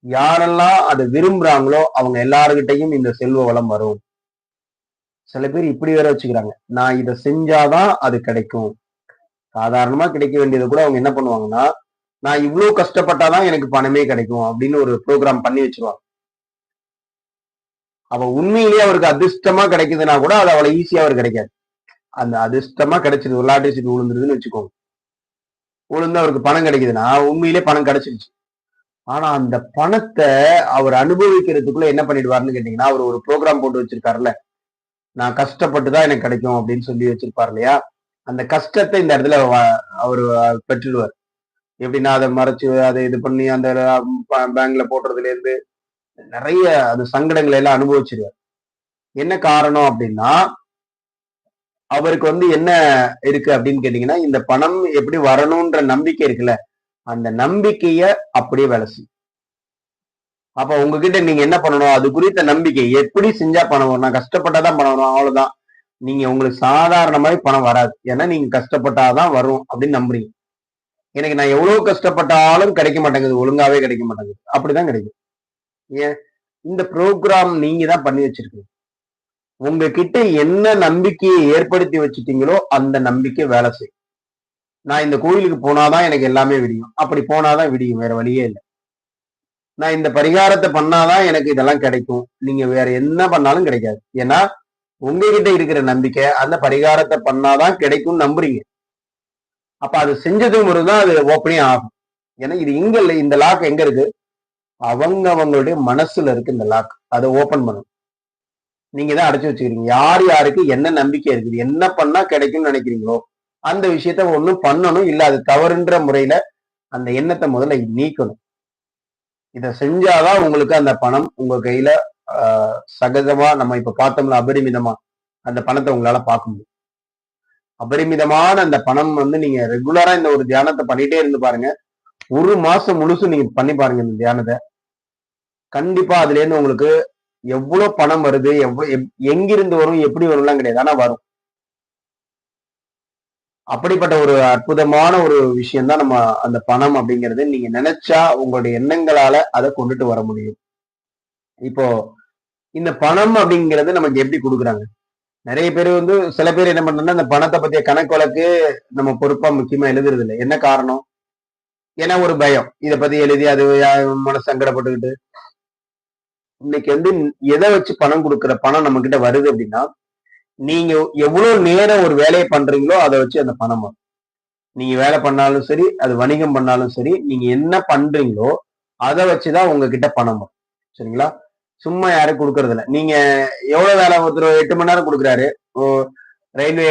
யாரெல்லாம் அதை விரும்புறாங்களோ அவங்க எல்லாருகிட்டையும் இந்த செல்வ வளம் வரும். சில பேர் இப்படி வேற வச்சுக்கிறாங்க, நான் இதை செஞ்சாதான் அது கிடைக்கும். சாதாரணமா கிடைக்க வேண்டியது கூட அவங்க என்ன பண்ணுவாங்கன்னா, நான் இவ்வளவு கஷ்டப்பட்டாதான் எனக்கு பணமே கிடைக்கும் அப்படின்னு ஒரு ப்ரோக்ராம் பண்ணி வச்சிருவாங்க. அப்ப உண்மையிலேயே அவருக்கு அதிர்ஷ்டமா கிடைக்குதுன்னா கூட அது அவ்வளவு ஈஸியா அவருக்கு கிடைக்காது. அந்த அதிர்ஷ்டமா கிடைச்சிருக்கு, லாட்டரி சீட் விழுந்துருதுன்னு வச்சுக்கோங்க. விழுந்து அவருக்கு பணம் கிடைக்குதுன்னா உண்மையிலே பணம் கிடைச்சிருச்சு. ஆனா அந்த பணத்தை அவர் அனுபவிக்கிறதுக்குள்ள என்ன பண்ணிடுவாருன்னு கேட்டீங்கன்னா, அவர் ஒரு ப்ரோக்ராம் போட்டு வச்சிருக்காருல்ல, நான் கஷ்டப்பட்டுதான் எனக்கு கிடைக்கும் அப்படின்னு சொல்லி வச்சிருப்பாரு இல்லையா? அந்த கஷ்டத்தை இந்த இடத்துல அவரு பெற்றுடுவார். எப்படின்னா அதை மறைச்சு அதை இது பண்ணி அந்த பேங்க்ல போடுறதுல இருந்து நிறைய அது சங்கடங்களை எல்லாம் அனுபவிச்சிருவார். என்ன காரணம் அப்படின்னா, அவருக்கு என்ன இருக்கு அப்படின்னு கேட்டீங்கன்னா, இந்த பணம் எப்படி வரணும்ன்ற நம்பிக்கை இருக்குல்ல, அந்த நம்பிக்கைய அப்படியே வேலை செய்யும். அப்ப உங்ககிட்ட நீங்க என்ன பண்ணணும், அது குறித்த நம்பிக்கை எப்படி செஞ்சா பணம் வரும், நான் கஷ்டப்பட்டாதான் பணம் வரும், அவ்வளவுதான். நீங்க உங்களுக்கு சாதாரணமாய் பணம் வராது. ஏன்னா நீங்க கஷ்டப்பட்டாதான் வரும் அப்படின்னு நம்புறீங்க. எனக்கு நான் எவ்வளவு கஷ்டப்பட்டாலும் கிடைக்க மாட்டேங்குது, ஒழுங்காவே கிடைக்க மாட்டேங்குது. அப்படிதான் கிடைக்கும். ஏன்? இந்த ப்ரோக்ராம் நீங்க தான் பண்ணி வச்சிருக்கீங்க. உங்ககிட்ட என்ன நம்பிக்கையை ஏற்படுத்தி வச்சுட்டீங்களோ அந்த நம்பிக்கை வேலை செய்யும். நான் இந்த கோயிலுக்கு போனாதான் எனக்கு எல்லாமே விடியும். அப்படி போனாதான் விடியும், வேற வழியே இல்லை. நான் இந்த பரிகாரத்தை பண்ணாதான் எனக்கு இதெல்லாம் கிடைக்கும். நீங்க வேற என்ன பண்ணாலும் கிடைக்காது. ஏன்னா உங்ககிட்ட இருக்கிற நம்பிக்கை அந்த பரிகாரத்தை பண்ணாதான் கிடைக்கும் நம்புறீங்க. அப்ப அது செஞ்சதும் தான் அது ஓப்பனே ஆகும். ஏன்னா இது இங்க இல்லை, இந்த லாக் எங்க இருக்கு, அவங்களுடைய மனசுல இருக்கு இந்த லாக். அதை ஓபன் பண்ணும். நீங்க தான் அடைச்சு வச்சுக்கிறீங்க. யார் யாருக்கு என்ன நம்பிக்கை இருக்குது, என்ன பண்ணா கிடைக்கும்னு நினைக்கிறீங்களோ அந்த விஷயத்த ஒண்ணும் பண்ணணும். இல்ல அது தவறுன்ற முறையில அந்த எண்ணத்தை முதல்ல நீக்கணும். இதை செஞ்சாதான் உங்களுக்கு அந்த பணம் உங்க கையில சகஜமா, நம்ம இப்ப பார்த்தோம்ல அபரிமிதமா, அந்த பணத்தை உங்களால பார்க்க முடியும். அபரிமிதமான அந்த பணம் நீங்க ரெகுலரா இந்த ஒரு தியானத்தை பண்ணிட்டே இருந்து பாருங்க. ஒரு மாசம் முழுசும் நீங்க பண்ணி பாருங்க இந்த தியானத்தை. கண்டிப்பா அதுல இருந்து உங்களுக்கு எவ்வளவு பணம் வருது, எங்கிருந்து வரும், எப்படி வரும்லாம் கிடையாது, ஆனா வரும். அப்படிப்பட்ட ஒரு அற்புதமான ஒரு விஷயம் தான் நம்ம அந்த பணம் அப்படிங்கிறது. நீங்க நினைச்சா உங்களுடைய எண்ணங்களால அதை கொண்டுட்டு வர முடியும். இப்போ இந்த பணம் அப்படிங்கிறது நமக்கு எப்படி கொடுக்குறாங்க? நிறைய பேர் சில பேர் என்ன பண்றாங்கன்னா, இந்த பணத்தை பத்திய கணக்கு வழக்கு நம்ம பொறுப்பா முக்கியமா எழுதுறது இல்லை. என்ன காரணம்? ஏன்னா ஒரு பயம், இதை பத்தி எழுதி அது மனசு சங்கடப்பட்டுக்கிட்டு. இன்னைக்கு எதை வச்சு பணம் கொடுக்குற பணம் நம்ம கிட்ட வருது அப்படின்னா, நீங்க எவ்வளவு நேரம் ஒரு வேலையை பண்றீங்களோ அதை வச்சு அந்த பணம் வரும். நீங்க வேலை பண்ணாலும் சரி, அது வணிகம் பண்ணாலும் சரி, நீங்க என்ன பண்றீங்களோ அதை வச்சுதான் உங்ககிட்ட பணம் வரும். சரிங்களா? சும்மா யாரும் கொடுக்கறது இல்லை. நீங்க எவ்வளவு வேலை, ஒருத்தர் 8 மணி நேரம் கொடுக்குறாரு, ரயில்வே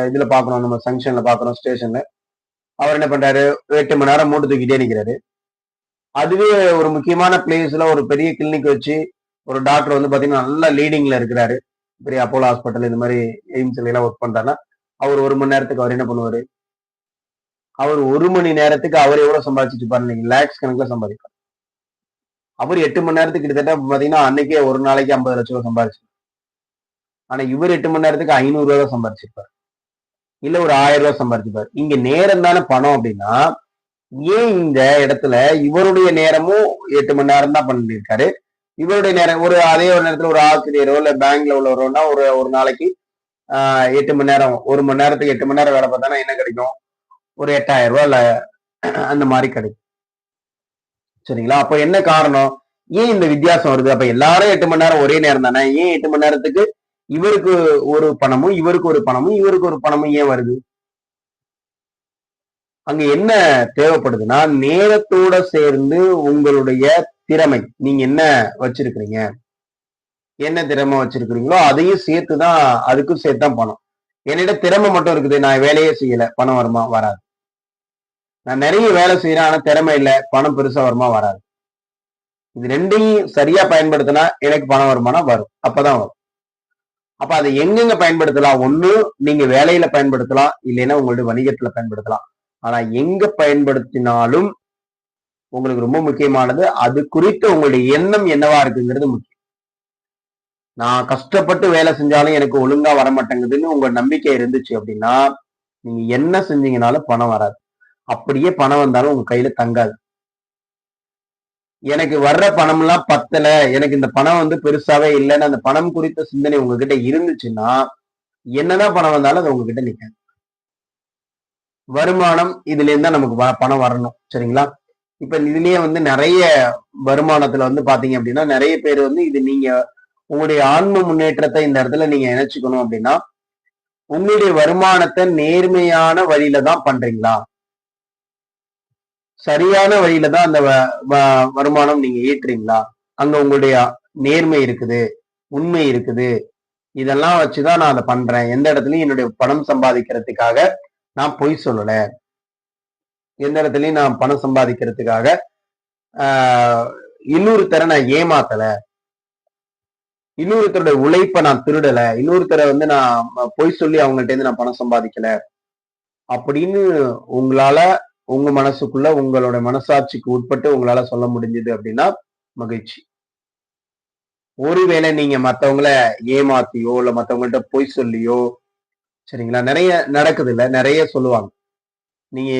இதுல பாக்குறோம், நம்ம ஜங்ஷன்ல பாக்குறோம், ஸ்டேஷன்ல அவர் என்ன பண்றாரு, 8 மணி நேரம் மூட்டை தூக்கிட்டே நிக்கிறாரு. அதுவே ஒரு முக்கியமான பிளேஸ்ல ஒரு பெரிய கிளினிக் வச்சு ஒரு டாக்டர் பாத்தீங்கன்னா நல்ல லீடிங்ல இருக்கிறாரு, பெரிய அப்போலோ ஹாஸ்பிட்டல் இந்த மாதிரி எய்ம்ஸ்ல எல்லாம் ஒர்க் பண்றாருன்னா, அவர் 1 மணி நேரத்துக்கு அவர் என்ன பண்ணுவாரு, அவர் 1 மணி நேரத்துக்கு அவர் எவ்வளவு சம்பாதிச்சுட்டு பாருங்க, லேக்ஸ் கணக்குல சம்பாதிப்பார். அவர் 8 மணி நேரத்துக்கு கிட்டத்தட்ட பாத்தீங்கன்னா அன்னைக்கே ஒரு நாளைக்கு 50 லட்சம் ரூபாய் சம்பாதிச்சு. ஆனா இவர் 8 மணி நேரத்துக்கு 500 ரூபாய் சம்பாதிச்சிருப்பார், இல்ல ஒரு 1000 ரூபாய் சம்பாதிச்சிருப்பார். இங்க நேரம் தானே பணம் அப்படின்னா, ஏன் இந்த இடத்துல இவருடைய நேரமும் 8 மணி நேரம் தான் பண்ணிருக்காரு. இவருடைய நேரம் அதே ஒரு நேரத்துல ஒரு ஆசிரியரோ இல்ல பேங்க்ல உள்ளவரோன்னா ஒரு நாளைக்கு 8 மணி நேரம், 1 மணி நேரத்துக்கு 8 மணி நேரம் வேலை பார்த்தானா என்ன கிடைக்கும், ஒரு 8000 ரூபாய் இல்ல அந்த மாதிரி கிடைக்கும். சரிங்களா? அப்ப என்ன காரணம், ஏன் இந்த வித்தியாசம் வருது? அப்ப எல்லாரும் 8 மணி நேரம் ஒரே நேரம் தானே, ஏன் 8 மணி நேரத்துக்கு இவருக்கு ஒரு பணமும் இவருக்கு ஒரு பணமும் இவருக்கு ஒரு பணமும் ஏன் வருது? அங்க என்ன தேவைப்படுதுன்னா, நேரத்தோட சேர்ந்து உங்களுடைய திறமை, நீங்க என்ன வச்சிருக்கிறீங்க, என்ன திறமை வச்சிருக்கிறீங்களோ அதையும் சேர்த்துதான், அதுக்கும் சேர்த்துதான் பணம். என்னிடம் திறமை மட்டும் இருக்குது, நான் வேலையே செய்யல, பணம் வருமா? வராது. நான் நிறைய வேலை செய்யறேன், ஆனா திறமை இல்லை, பணம் பெருசா வருமா? வராது. இது ரெண்டையும் சரியா பயன்படுத்தினா எனக்கு பணம் வருமானா? வரும். அப்பதான் வரும். அப்ப அதை எங்கெங்க பயன்படுத்தலாம்? ஒண்ணு நீங்க வேலையில பயன்படுத்தலாம், இல்லைன்னா உங்களுடைய வணிகத்துல பயன்படுத்தலாம். ஆனா எங்க பயன்படுத்தினாலும் உங்களுக்கு ரொம்ப முக்கியமானது அது குறித்த உங்களுடைய எண்ணம் என்னவா இருக்குங்கிறது முக்கியம். நான் கஷ்டப்பட்டு வேலை செஞ்சாலும் எனக்கு ஒழுங்கா வர மாட்டேங்குதுன்னு உங்க நம்பிக்கை இருந்துச்சு அப்படின்னா, நீங்க என்ன செஞ்சீங்கனாலும் பணம் வராது. அப்படியே பணம் வந்தாலும் உங்க கையில தங்காது. எனக்கு வர்ற பணம் எல்லாம் பத்தல, எனக்கு இந்த பணம் பெருசாவே இல்லைன்னு அந்த பணம் குறித்த சிந்தனை உங்ககிட்ட இருந்துச்சுன்னா, என்னதான் பணம் வந்தாலும் அது உங்ககிட்ட நிக்காது. வருமானம் இதுல இருந்தா நமக்கு பணம் வரணும். சரிங்களா? இப்ப இதுலயே நிறைய வருமானத்துல பாத்தீங்க அப்படின்னா, நிறைய பேர் இது நீங்க உங்களுடைய ஆன்ம முன்னேற்றத்தை இந்த இடத்துல நீங்க இணைச்சுக்கணும் அப்படின்னா, உங்களுடைய வருமானத்தை நேர்மையான வழியில தான் பண்றீங்களா? சரியான வழியில தான் அந்த வருமானம் நீங்க ஈட்டுறீங்களா? அங்க உங்களுடைய நேர்மை இருக்குது, உண்மை இருக்குது. இதெல்லாம் வச்சுதான் நான் அதை பண்றேன். எந்த இடத்துலயும் என்னுடைய பணம் சம்பாதிக்கிறதுக்காக நான் பொய் சொல்லல. எந்த இடத்துலயும் நான் பணம் சம்பாதிக்கிறதுக்காக இன்னொருத்தரை நான் ஏமாத்தல. இன்னொருத்தருடைய உழைப்பை நான் திருடல. இன்னொருத்தரை வந்து நான் பொய் சொல்லி அவங்கள்ட்ட இருந்து நான் பணம் சம்பாதிக்கல. அப்படின்னு உங்களால உங்க மனசுக்குள்ள உங்களோட மனசாட்சிக்கு உட்பட்டு உங்களால சொல்ல முடிஞ்சது அப்படின்னா மகிழ்ச்சி. ஒருவேளை நீங்க மத்தவங்கள ஏமாத்தியோ இல்ல மத்தவங்கள்ட்ட பொய் சொல்லியோ, சரிங்களா, நிறைய நடக்குது இல்ல, நிறைய சொல்லுவாங்க. நீங்க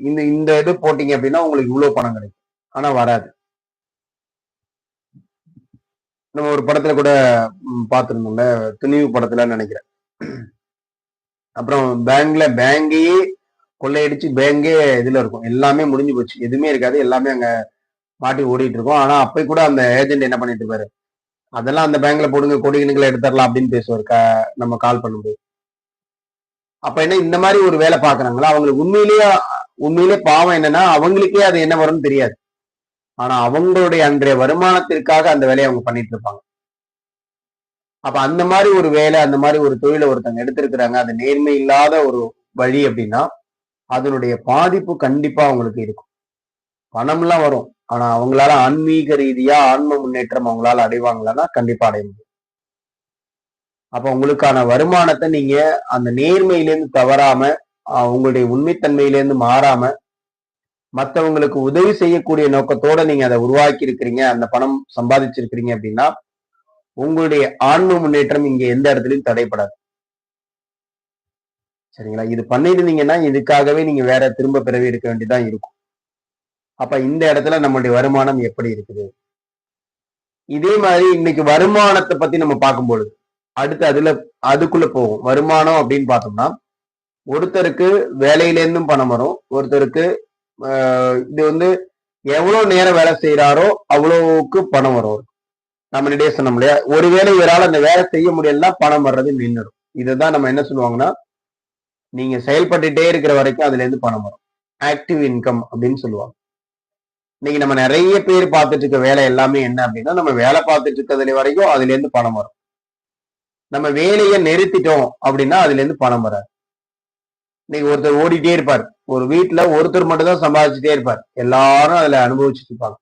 இந்த இந்த இது போட்டீங்க அப்படின்னா உங்களுக்கு இவ்வளவு பணம் கிடைக்கும். ஆனா வராது. நம்ம ஒரு படத்துல கூட பார்த்திருந்தோம்ல, துணிவு படத்துல நினைக்கிறேன். அப்புறம் பேங்கையே கொள்ளையடிச்சு பேங்கே இதுல இருக்கும். எல்லாமே முடிஞ்சு போச்சு. எதுவுமே இருக்காது. எல்லாமே அங்க மாட்டி ஓடிட்டு இருக்கும். ஆனா அப்ப கூட அந்த ஏஜென்ட் என்ன பண்ணிட்டு இருப்பாரு, அதெல்லாம் அந்த பேங்க்ல போடுங்க, கொடிகணுக்களை எடுத்துடலாம் அப்படின்னு பேசுவார் நம்ம கால் பண்ணும்போது. அப்ப என்ன இந்த மாதிரி ஒரு வேலை பாக்குறாங்களா, அவங்களுக்கு உண்மையிலேயே பாவம் என்னன்னா அவங்களுக்கே அது என்ன வரும்னு தெரியாது. ஆனா அவங்களுடைய அன்றைய வருமானத்திற்காக அந்த வேலையை அவங்க பண்ணிட்டு இருப்பாங்க. அப்ப அந்த மாதிரி ஒரு வேலை, அந்த மாதிரி ஒரு தொழிலை ஒருத்தங்க எடுத்திருக்கிறாங்க, அது நேர்மை இல்லாத ஒரு வழி அப்படின்னா அதனுடைய பாதிப்பு கண்டிப்பா அவங்களுக்கு இருக்கும். பணம்லாம் வரும். ஆனா அவங்களால ஆன்மீக ரீதியா ஆன்ம முன்னேற்றம் அவங்களால அடைவாங்களான்னா கண்டிப்பா அடைய முடியும். அப்ப உங்களுக்கான வருமானத்தை நீங்க அந்த நேர்மையிலேருந்து தவறாம, உங்களுடைய உண்மைத்தன்மையிலேருந்து மாறாம, மற்றவங்களுக்கு உதவி செய்யக்கூடிய நோக்கத்தோட நீங்க அதை உருவாக்கி இருக்கிறீங்க, அந்த பணம் சம்பாதிச்சிருக்கிறீங்க அப்படின்னா உங்களுடைய ஆன்ம முன்னேற்றம் இங்க எந்த இடத்துலயும் தடைப்படாது. சரிங்களா? இது பண்ணிருந்தீங்கன்னா இதுக்காகவே நீங்க வேற திரும்ப பிறவி எடுக்க வேண்டியதான் இருக்கும். அப்ப இந்த இடத்துல நம்மளுடைய வருமானம் எப்படி இருக்குது? இதே மாதிரி இன்னைக்கு வருமானத்தை பத்தி நம்ம பார்க்கும்பொழுது அடுத்து அதுக்குள்ள போகும். வருமானம் அப்படின்னு பார்த்தோம்னா ஒருத்தருக்கு வேலையில இருந்தும் பணம் வரும். ஒருத்தருக்கு இது வந்து எவ்வளவு நேரம் வேலை செய்யறாரோ அவ்வளவுக்கு பணம் வரும். நம்ம நிறைய சொன்னோம் இல்லையா, ஒருவேளை இவரால் அந்த வேலை செய்ய முடியலன்னா பணம் வர்றது நின்றுடும். இதுதான் நம்ம என்ன சொல்லுவாங்கன்னா, நீங்க செயல்பட்டுட்டே இருக்கிற வரைக்கும் அதுல இருந்து பணம் வரும். ஆக்டிவ் இன்கம் அப்படின்னு சொல்லுவாங்க. இன்னைக்கு நம்ம நிறைய பேர் பார்த்துட்டு இருக்க வேலை எல்லாமே என்ன அப்படின்னா, நம்ம வேலை பார்த்துட்டு இருக்கிறதுல வரைக்கும் அதுல இருந்து பணம் வரும். நம்ம வேலையை நிறுத்திட்டோம் அப்படின்னா அதுல இருந்து பணம் வராது. இன்னைக்கு ஒருத்தர் ஓடிட்டே இருப்பார். ஒரு வீட்டுல ஒருத்தர் மட்டும் தான் சம்பாதிச்சுட்டே இருப்பார். எல்லாரும் அதுல அனுபவிச்சுட்டு இருப்பாங்க.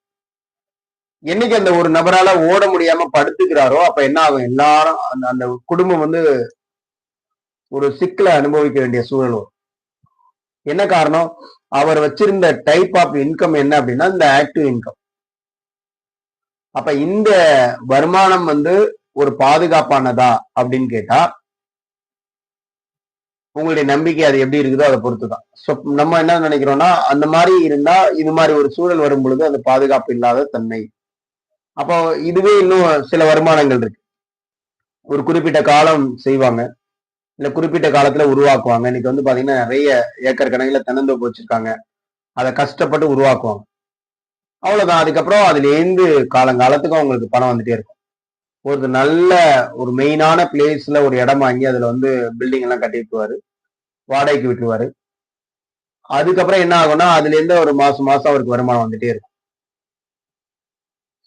என்னைக்கு அந்த ஒரு நபரால ஓட முடியாம படுத்துக்கிறாரோ அப்ப என்ன ஆகும், எல்லாரும் அந்த குடும்பம் வந்து ஒரு சிக்கலை அனுபவிக்க வேண்டிய சூழல் வரும். என்ன காரணம், அவர் வச்சிருந்த டைப் ஆஃப் இன்கம் என்ன அப்படின்னா இந்த ஆக்டிவ் இன்கம். அப்ப இந்த வருமானம் வந்து ஒரு பாதுகாப்பானதா அப்படின்னு கேட்டா உங்களுடைய நம்பிக்கை அது எப்படி இருக்குதோ அதை பொறுத்துதான். நம்ம என்ன நினைக்கிறோம்னா அந்த மாதிரி இருந்தா இது மாதிரி ஒரு சூழல் வரும் பொழுது அது பாதுகாப்பு இல்லாத தன்மை. அப்போ இதுவே இன்னும் சில வருமானங்கள் இருக்கு. ஒரு குறிப்பிட்ட காலம் செய்வாங்க, இல்ல குறிப்பிட்ட காலத்துல உருவாக்குவாங்க. இன்னைக்கு வந்து பாத்தீங்கன்னா நிறைய ஏக்கர் கணக்குல தென்னந்தோப்பு வச்சிருக்காங்க, அதை கஷ்டப்பட்டு உருவாக்குவாங்க. அவ்வளவுதான். அதுக்கப்புறம் அதுல இருந்து காலங்காலத்துக்கும் அவங்களுக்கு பணம் வந்துட்டே இருக்கும். ஒரு நல்ல ஒரு மெயினான பிளேஸ்ல ஒரு இடம் வாங்கி அதுல வந்து பில்டிங் எல்லாம் கட்டி விட்டுருவாரு, வாடகைக்கு விட்டுருவாரு. அதுக்கப்புறம் என்ன ஆகும்னா அதுல இருந்து ஒரு மாசம் அவருக்கு வருமானம் வந்துட்டே இருக்கும்.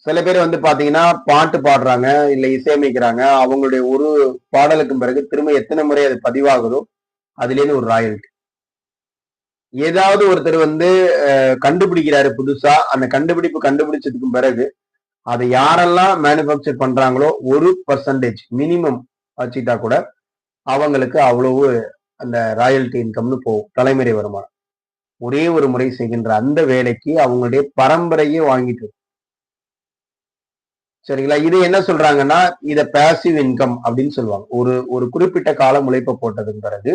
சில பேர் வந்து பாத்தீங்கன்னா பாட்டு பாடுறாங்க, இல்ல இசையமைக்கிறாங்க. அவங்களுடைய ஒரு பாடலுக்கும் பிறகு திரும்ப எத்தனை முறை அது பதிவாகுதோ அதுல இருந்து ஒரு ராயல்டி. ஏதாவது ஒருத்தர் வந்து கண்டுபிடிக்கிறாரு புதுசா, அந்த கண்டுபிடிச்சதுக்கு பிறகு அதை யாரெல்லாம் மேனுபேக்சர் பண்றாங்களோ 1% மினிமம் வச்சுட்டா கூட அவங்களுக்கு அவ்வளவு அந்த ராயல்டி இன்கம்னு போகும். தலைமுறை வருமானம். ஒரே ஒரு முறை செய்கின்ற அந்த வேலைக்கு அவங்களுடைய பரம்பரையே வாங்கிட்டு. சரிங்களா? இது என்ன சொல்றாங்கன்னா இத பேசிவ் இன்கம் அப்படின்னு சொல்லுவாங்க. ஒரு குறிப்பிட்ட காலம் உழைப்ப போட்டதுக்கு பிறகு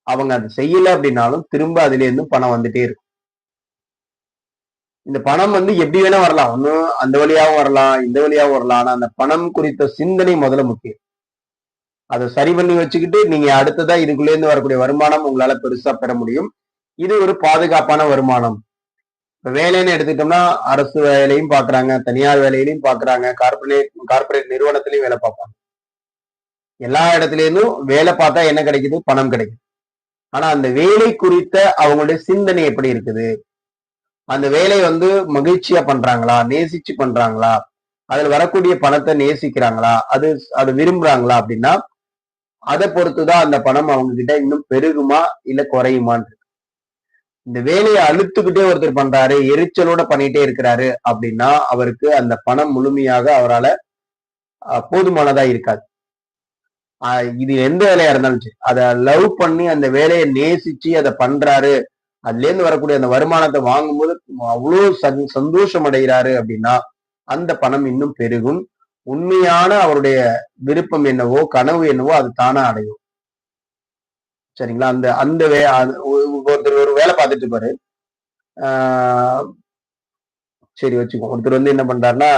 அவங்க அதை செய்யல அப்படின்னாலும் திரும்ப அதுல இருந்து பணம் வந்துட்டே இருக்கும். இந்த பணம் வந்து எப்படி வேணா வரலாம். ஒன்னும் அந்த வழியாவும் வரலாம், இந்த வழியாவும் வரலாம். ஆனா அந்த பணம் குறித்த சிந்தனை முதல்ல முக்கியம். அதை சரி பண்ணி வச்சுக்கிட்டு நீங்க அடுத்ததா இதுக்குள்ள இருந்து வரக்கூடிய வருமானம் உங்களால பெருசா பெற முடியும். இது ஒரு பாதுகாப்பான வருமானம். இப்ப வேலைன்னு எடுத்துக்கிட்டோம்னா அரசு வேலையும் பாக்குறாங்க, தனியார் வேலையிலையும் பாக்குறாங்க, கார்பரேட் நிறுவனத்திலையும் வேலை பார்ப்பாங்க. எல்லா இடத்துல இருந்தும் வேலை பார்த்தா என்ன கிடைக்குது? பணம் கிடைக்குது. ஆனா அந்த வேலை குறித்த அவங்களுடைய சிந்தனை எப்படி இருக்குது? அந்த வேலை மகிழ்ச்சியா பண்றாங்களா? நேசிச்சு பண்றாங்களா? அதுல வரக்கூடிய பணத்தை நேசிக்கிறாங்களா? அது விரும்புறாங்களா அப்படின்னா அதை பொறுத்துதான் அந்த பணம் அவங்க கிட்ட இன்னும் பெருகுமா இல்ல குறையுமான்னு. இந்த வேலையை அழுத்துக்கிட்டே ஒருத்தர் பண்றாரு, எரிச்சலோட பண்ணிட்டே இருக்கிறாரு அப்படின்னா அவருக்கு அந்த பணம் முழுமையாக அவரால போதுமானதா இருக்காது. இது எந்த வேலையா இருந்தாலும் சரி, அதை லவ் பண்ணி அந்த வேலையை நேசிச்சு அதை பண்றாரு, அதுல இருந்து வரக்கூடிய அந்த வருமானத்தை வாங்கும்போது அவ்வளவு சந்தோஷம் அடைகிறாரு அப்படின்னா அந்த பணம் இன்னும் பெருகும். உண்மையான அவருடைய விருப்பம் என்னவோ, கனவு என்னவோ அது தானா அடையும். சரிங்களா? அந்த அந்த ஒருத்தர் ஒரு வேலை பார்த்துட்டு இருப்பாரு. சரி வச்சுக்கோ. ஒருத்தர் என்ன பண்றாருன்னா,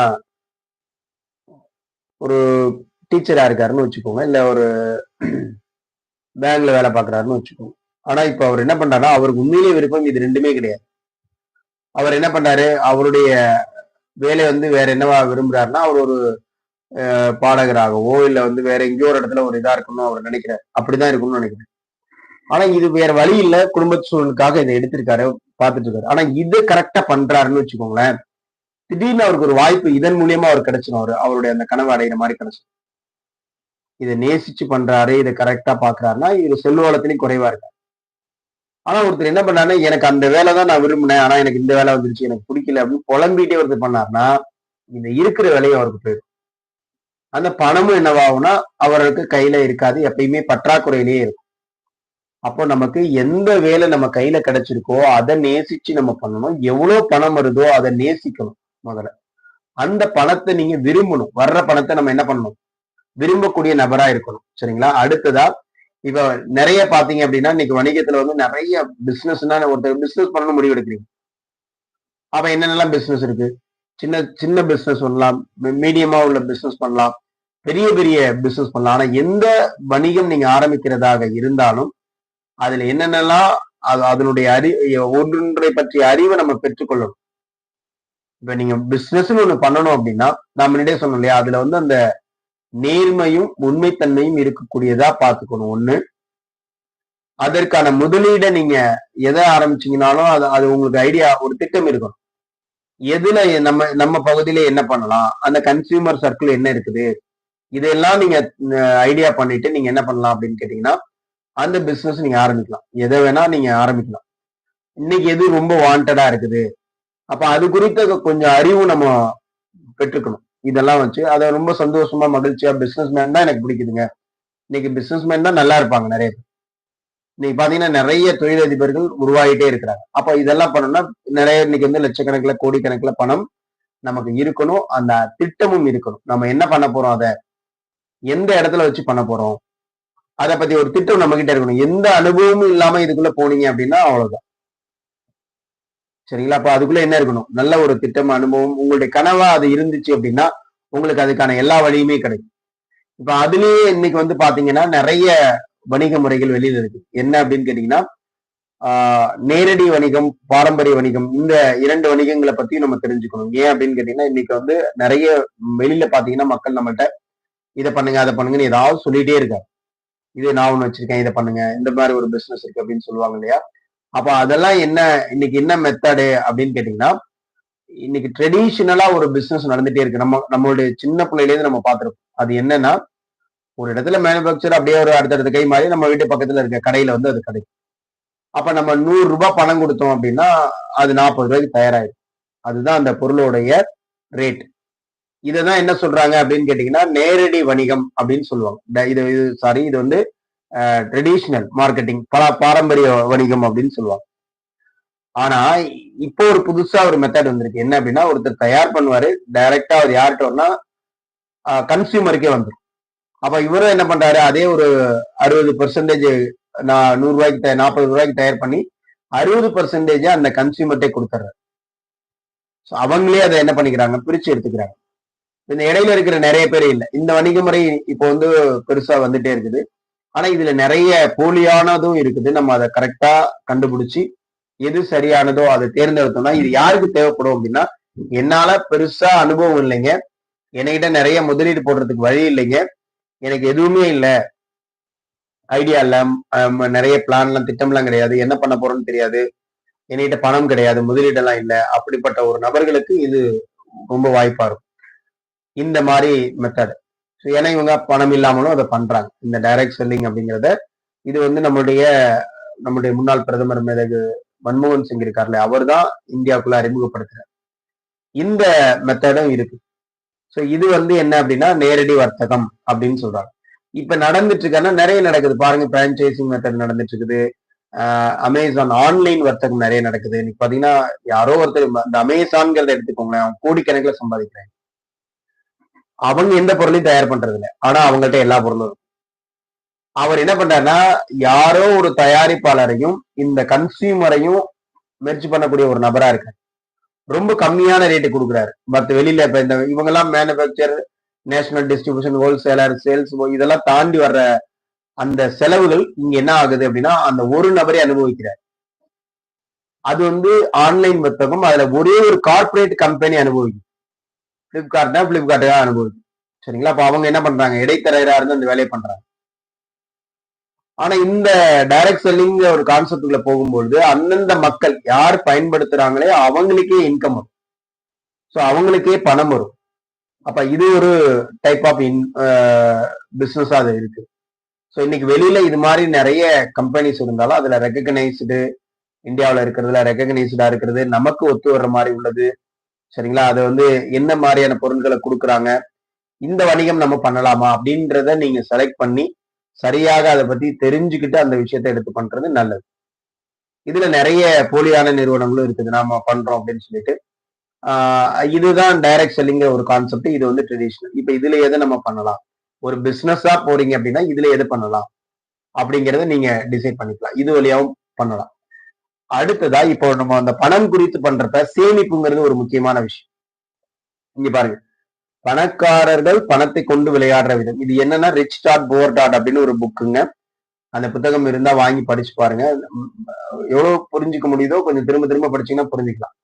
ஒரு டீச்சரா இருக்காருன்னு வச்சுக்கோங்க, இல்ல ஒரு பேங்க்ல வேலை பார்க்கறாருன்னு வச்சுக்கோங்க. ஆனா இப்ப அவர் என்ன பண்றாருன்னா, அவருக்கு உண்மையிலேயே விருப்பம் இது ரெண்டுமே கிடையாது. அவர் என்ன பண்றாரு, அவருடைய வேலை வேற என்னவா விரும்புறாருன்னா, அவர் ஒரு பாடகராகவோ இல்ல வேற எங்கேயோ ஒரு இடத்துல ஒரு இதா இருக்கணும்னு அவர் நினைக்கிறார். அப்படிதான் இருக்கணும்னு நினைக்கிறேன். ஆனா இது வேற வழி இல்ல, குடும்ப சூழலுக்காக இதை எடுத்திருக்காரு, பார்த்துட்டு இருக்காரு. ஆனா இது கரெக்டா பண்றாருன்னு வச்சுக்கோங்களேன், திடீர்னு அவருக்கு ஒரு வாய்ப்பு இதன் மூலியமா அவர் கிடைச்சிடும். அவருடைய அந்த கனவு அடைகிற மாதிரி கிடைச்சிடும். இதை நேசிச்சு பண்றாரு, இதை கரெக்டா பாக்குறாருன்னா இது செல்வளத்திலையும் குறைவா இருக்கு. ஆனா ஒருத்தர் என்ன பண்ணாருன்னா, எனக்கு அந்த வேலை தான் நான் விரும்பினேன், ஆனா எனக்கு இந்த வேலை வந்துருச்சு, எனக்கு பிடிக்கல அப்படின்னு புலம்பிட்டே ஒருத்தர் பண்ணாருன்னா இந்த இருக்கிற வேலையை அவருக்கு போயிடும். அந்த பணமும் என்னவாகும்னா அவருக்கு கையில இருக்காது, எப்பயுமே பற்றாக்குறையிலேயே இருக்கும். அப்போ நமக்கு எந்த வேலை நம்ம கையில கிடைச்சிருக்கோ அதை நேசிச்சு நம்ம பண்ணணும். எவ்வளவு பணம் வருதோ அதை நேசிக்கணும் முதல்ல. அந்த பணத்தை நீங்க விரும்பணும். வர்ற பணத்தை நம்ம என்ன பண்ணணும்? விரும்பக்கூடிய நபரா இருக்கணும். சரிங்களா? அடுத்ததா இப்ப நிறைய பாத்தீங்க அப்படின்னா இன்னைக்கு வணிகத்துல நிறைய பிசினஸ்னா ஒருத்தர் பிசினஸ் பண்ணணும் முடிவு எடுக்கிறீங்க. அப்ப என்னென்னலாம் பிசினஸ் இருக்கு? சின்ன சின்ன பிசினஸ் பண்ணலாம், மீடியமா உள்ள பிசினஸ் பண்ணலாம், பெரிய பெரிய பிசினஸ் பண்ணலாம். ஆனா எந்த வணிகம் நீங்க ஆரம்பிக்கிறதாக இருந்தாலும் அதுல என்னென்னலாம் அதனுடைய ஒன்றை பற்றிய அறிவை நம்ம பெற்றுக்கொள்ளணும். இப்ப நீங்க பிசினஸ்ன்னு ஒண்ணு பண்ணணும் அப்படின்னா நான் முன்னாடியே சொன்னோம் இல்லையா, அதுல அந்த நேர்மையும் உண்மைத்தன்மையும் இருக்கக்கூடியதா பார்த்துக்கணும். ஒண்ணு, அதற்கான முதலீடை நீங்க எதை ஆரம்பிச்சீங்கனாலும் அது உங்களுக்கு ஐடியா, ஒரு திட்டம் இருக்கணும். எதுல நம்ம நம்ம பகுதியில என்ன பண்ணலாம், அந்த கன்சியூமர் சர்க்கிள் என்ன இருக்குது, இதெல்லாம் நீங்க ஐடியா பண்ணிட்டு நீங்க என்ன பண்ணலாம் அப்படின்னு கேட்டீங்கன்னா அந்த பிசினஸ் நீங்க ஆரம்பிக்கலாம். எதை வேணா நீங்க ஆரம்பிக்கலாம். இன்னைக்கு எது ரொம்ப வாண்டடா இருக்குது, அப்ப அது குறித்த கொஞ்சம் அறிவு நம்ம பெற்றுக்கணும். இதெல்லாம் வச்சு அதை ரொம்ப சந்தோஷமா மகிழ்ச்சியா பிசினஸ் மேன் தான் எனக்கு பிடிக்குதுங்க. இன்னைக்கு பிசினஸ் மேன் தான் நல்லா இருப்பாங்க நிறைய பேர். இன்னைக்கு பாத்தீங்கன்னா நிறைய தொழிலதிபர்கள் உருவாகிட்டே இருக்கிறாங்க. அப்ப இதெல்லாம் பண்ணணும்னா நிறைய இன்னைக்கு லட்சக்கணக்கில் கோடிக்கணக்கில் பணம் நமக்கு இருக்கணும். அந்த திட்டமும் இருக்கணும். நம்ம என்ன பண்ண போறோம், அதை எந்த இடத்துல வச்சு பண்ண போறோம், அதை பத்தி ஒரு திட்டம் நம்ம கிட்ட இருக்கணும். எந்த அனுபவமும் இல்லாம இதுக்குள்ள போனீங்க அப்படின்னா அவ்வளவுதான். சரிங்களா? அப்ப அதுக்குள்ள என்ன இருக்கணும்? நல்ல ஒரு திட்டம், அனுபவம், உங்களுடைய கனவா அது இருந்துச்சு அப்படின்னா உங்களுக்கு அதுக்கான எல்லா வழியுமே கிடைக்கும். இப்ப அதுலயே இன்னைக்கு பாத்தீங்கன்னா நிறைய வணிக முறைகள் வெளியில இருக்கு. என்ன அப்படின்னு கேட்டீங்கன்னா நேரடி வணிகம், பாரம்பரிய வணிகம், இந்த 2 வணிகங்களை பத்தி நம்ம தெரிஞ்சுக்கணும். ஏன் அப்படின்னு கேட்டீங்கன்னா இன்னைக்கு நிறைய வெளியில பாத்தீங்கன்னா மக்கள் நம்மள்ட்ட இதை பண்ணுங்க அதை பண்ணுங்கன்னு ஏதாவது சொல்லிட்டே இருக்காங்க. இது நான் ஒண்ணு வச்சிருக்கேன், இதை பண்ணுங்க, இந்த மாதிரி ஒரு பிசினஸ் இருக்கு அப்படின்னு சொல்லுவாங்க இல்லையா? அப்ப அதெல்லாம் இன்னைக்கு என்ன மெத்தடு அப்படின்னு கேட்டீங்கன்னா, இன்னைக்கு ட்ரெடிஷனலா ஒரு பிசினஸ் நடந்துட்டே இருக்கு. நம்மளுடைய சின்ன பிள்ளையிலேருந்து நம்ம பார்த்திருக்கோம். அது என்னன்னா, ஒரு இடத்துல மேனுபேக்சர் அப்படியே ஒரு அடுத்தடுத்த கை மாறி நம்ம வீட்டு பக்கத்துல இருக்க கடையில அது கிடைக்கும். அப்ப நம்ம 100 ரூபாய் பணம் கொடுத்தோம் அப்படின்னா அது 40 ரூபாய்க்கு தயாராயிடும். அதுதான் அந்த பொருளுடைய ரேட். இதைதான் என்ன சொல்றாங்க அப்படின்னு கேட்டீங்கன்னா நேரடி வணிகம் அப்படின்னு சொல்லுவாங்க. இது ட்ரெடிஷனல் மார்க்கெட்டிங், பாரம்பரிய வணிகம் அப்படின்னு சொல்லுவாங்க. ஆனா இப்போ ஒரு புதுசா ஒரு மெத்தட் வந்திருக்கு. என்ன அப்படின்னா ஒருத்தர் தயார் பண்ணுவாரு, டைரக்டா அவர் யார்கிட்ட வரனா கன்சியூமருக்கே வந்துடும். அப்ப இவரும் என்ன பண்றாரு, அதே ஒரு 60% நான் 100 ரூபாய்க்கு 40 ரூபாய்க்கு தயார் பண்ணி 60% அந்த கன்சியூமர்ட்டே கொடுத்துறாரு. அவங்களே அதை என்ன பண்ணிக்கிறாங்க, பிரிச்சு எடுத்துக்கிறாங்க. இந்த இடையில இருக்கிற நிறைய பேர் இல்லை. இந்த வணிக முறை இப்போ பெருசா வந்துட்டே இருக்குது. ஆனா இதுல நிறைய போலியானதும் இருக்குது. நம்ம அதை கரெக்டா கண்டுபிடிச்சு எது சரியானதோ அதை தேர்ந்தெடுத்தோம்னா இது யாருக்கு தேவைப்படும் அப்படின்னா, என்னால பெருசா அனுபவம் இல்லைங்க, என்கிட்ட நிறைய முதலீடு போடுறதுக்கு வழி இல்லைங்க, எனக்கு எதுவுமே இல்ல, ஐடியா இல்ல, நிறைய பிளான்லாம் திட்டம்லாம் கிடையாது, என்ன பண்ண போறோம்னு தெரியாது, என்கிட்ட பணம் கிடையாது, முதலீடெல்லாம் இல்ல, அப்படிப்பட்ட ஒரு நபர்களுக்கு இது ரொம்ப வாய்ப்பா இருக்கும் இந்த மாதிரி மெத்தட். ஏன்னா இவங்க பணம் இல்லாமலும் அதை பண்றாங்க. இந்த டைரக்ட் செல்லிங் அப்படிங்கிறத இது வந்து நம்முடைய முன்னாள் பிரதமர் மேதகு மன்மோகன் சிங் இருக்கார்ல, அவர் தான் இந்தியாவுக்குள்ள அறிமுகப்படுத்துறார். இந்த மெத்தடும் இருக்கு. சோ இது வந்து என்ன அப்படின்னா நேரடி வர்த்தகம் அப்படின்னு சொல்றாங்க. இப்ப நடந்துட்டு இருக்கான்னா நிறைய நடக்குது பாருங்க. பிரான்சைசிங் மெத்தட் நடந்துட்டு இருக்குது. அமேசான் ஆன்லைன் வர்த்தகம் நிறைய நடக்குது. இன்னைக்கு பாத்தீங்கன்னா யாரோ ஒருத்தர் இந்த அமேசான்ங்கிறத எடுத்துக்கோங்களேன், அவங்க கோடிக்கணக்கில் சம்பாதிக்கிறாங்க. அவங்க எந்த பொருளையும் தயார் பண்றது இல்லை, ஆனா அவங்கள்ட்ட எல்லா பொருளும் இருக்கும். அவர் என்ன பண்றாருன்னா, யாரோ ஒரு தயாரிப்பாளரையும் இந்த கன்சியூமரையும் முயற்சி பண்ணக்கூடிய ஒரு நபரா இருக்காரு. ரொம்ப கம்மியான ரேட்டு கொடுக்குறாரு. மற்ற வெளியில இப்ப இந்த இவங்க எல்லாம் manufacture, national distribution, wholesaler, sales இதெல்லாம் தாண்டி வர்ற அந்த செலவுகள் இங்க என்ன ஆகுது அப்படின்னா அந்த ஒரு நபரே அனுபவிக்கிறார். அது வந்து ஆன்லைன் வர்த்தகம். அதுல ஒரே ஒரு கார்பரேட் கம்பெனி அனுபவிக்கும். பிளிப்கார்ட் தான் அனுபவிக்கும். சரிங்களா? அப்ப அவங்க என்ன பண்றாங்க, இடைத்தரகரா இருந்து அந்த வேலையை பண்றாங்க. ஆனா இந்த டைரக்ட் செல்லிங் ஒரு கான்செப்ட்ல போகும்போது அந்தந்த மக்கள் யார் பயன்படுத்துறாங்களே அவங்களுக்கே இன்கம் வரும். சோ அவங்களுக்கே பணம் வரும். அப்ப இது ஒரு டைப் ஆஃப் பிசினஸா அது இருக்கு. ஸோ இன்னைக்கு வெளியில இது மாதிரி நிறைய கம்பெனிஸ் இருந்தாலும் அதுல ரெகக்னைஸ்டு, இந்தியாவில் இருக்கிறதுல ரெகக்னைஸ்டா இருக்கிறது, நமக்கு ஒத்து வர்ற மாதிரி உள்ளது. சரிங்களா? அது வந்து என்ன மாதிரியான பொருட்களை கொடுக்குறாங்க, இந்த வணிகம் நம்ம பண்ணலாமா அப்படின்றத நீங்க செலக்ட் பண்ணி சரியாக அதை பத்தி தெரிஞ்சுக்கிட்டு அந்த விஷயத்தை எடுத்து பண்றது நல்லது. இதுல நிறைய போலியான நிறுவனங்களும் இருக்குது, நாம பண்றோம் அப்படின்னு சொல்லிட்டு. இதுதான் டைரக்ட் செல்லிங்கிற ஒரு கான்செப்ட். இது வந்து ட்ரெடிஷனல். இப்ப இதுல எதை நம்ம பண்ணலாம், ஒரு பிசினஸா போறீங்க அப்படின்னா இதுல எது பண்ணலாம் அப்படிங்கறத நீங்க டிசைட் பண்ணிக்கலாம். இது வழியாவும் பண்ணலாம். அடுத்ததா இப்போ நம்ம அந்த பணம் குறித்து பண்றப்ப சேமிப்புங்கிறது ஒரு முக்கியமான விஷயம். இங்க பாருங்க, பணக்காரர்கள் பணத்தை கொண்டு விளையாடுற விதம். இது என்னன்னா ரிச் டாட் புவர் டாட் அப்படின்னு ஒரு புக்குங்க. அந்த புத்தகம் இருந்தா வாங்கி படிச்சு பாருங்க. எவ்வளவு புரிஞ்சுக்க முடியுதோ கொஞ்சம் திரும்ப திரும்ப படிச்சீங்கன்னா புரிஞ்சுக்கலாம்.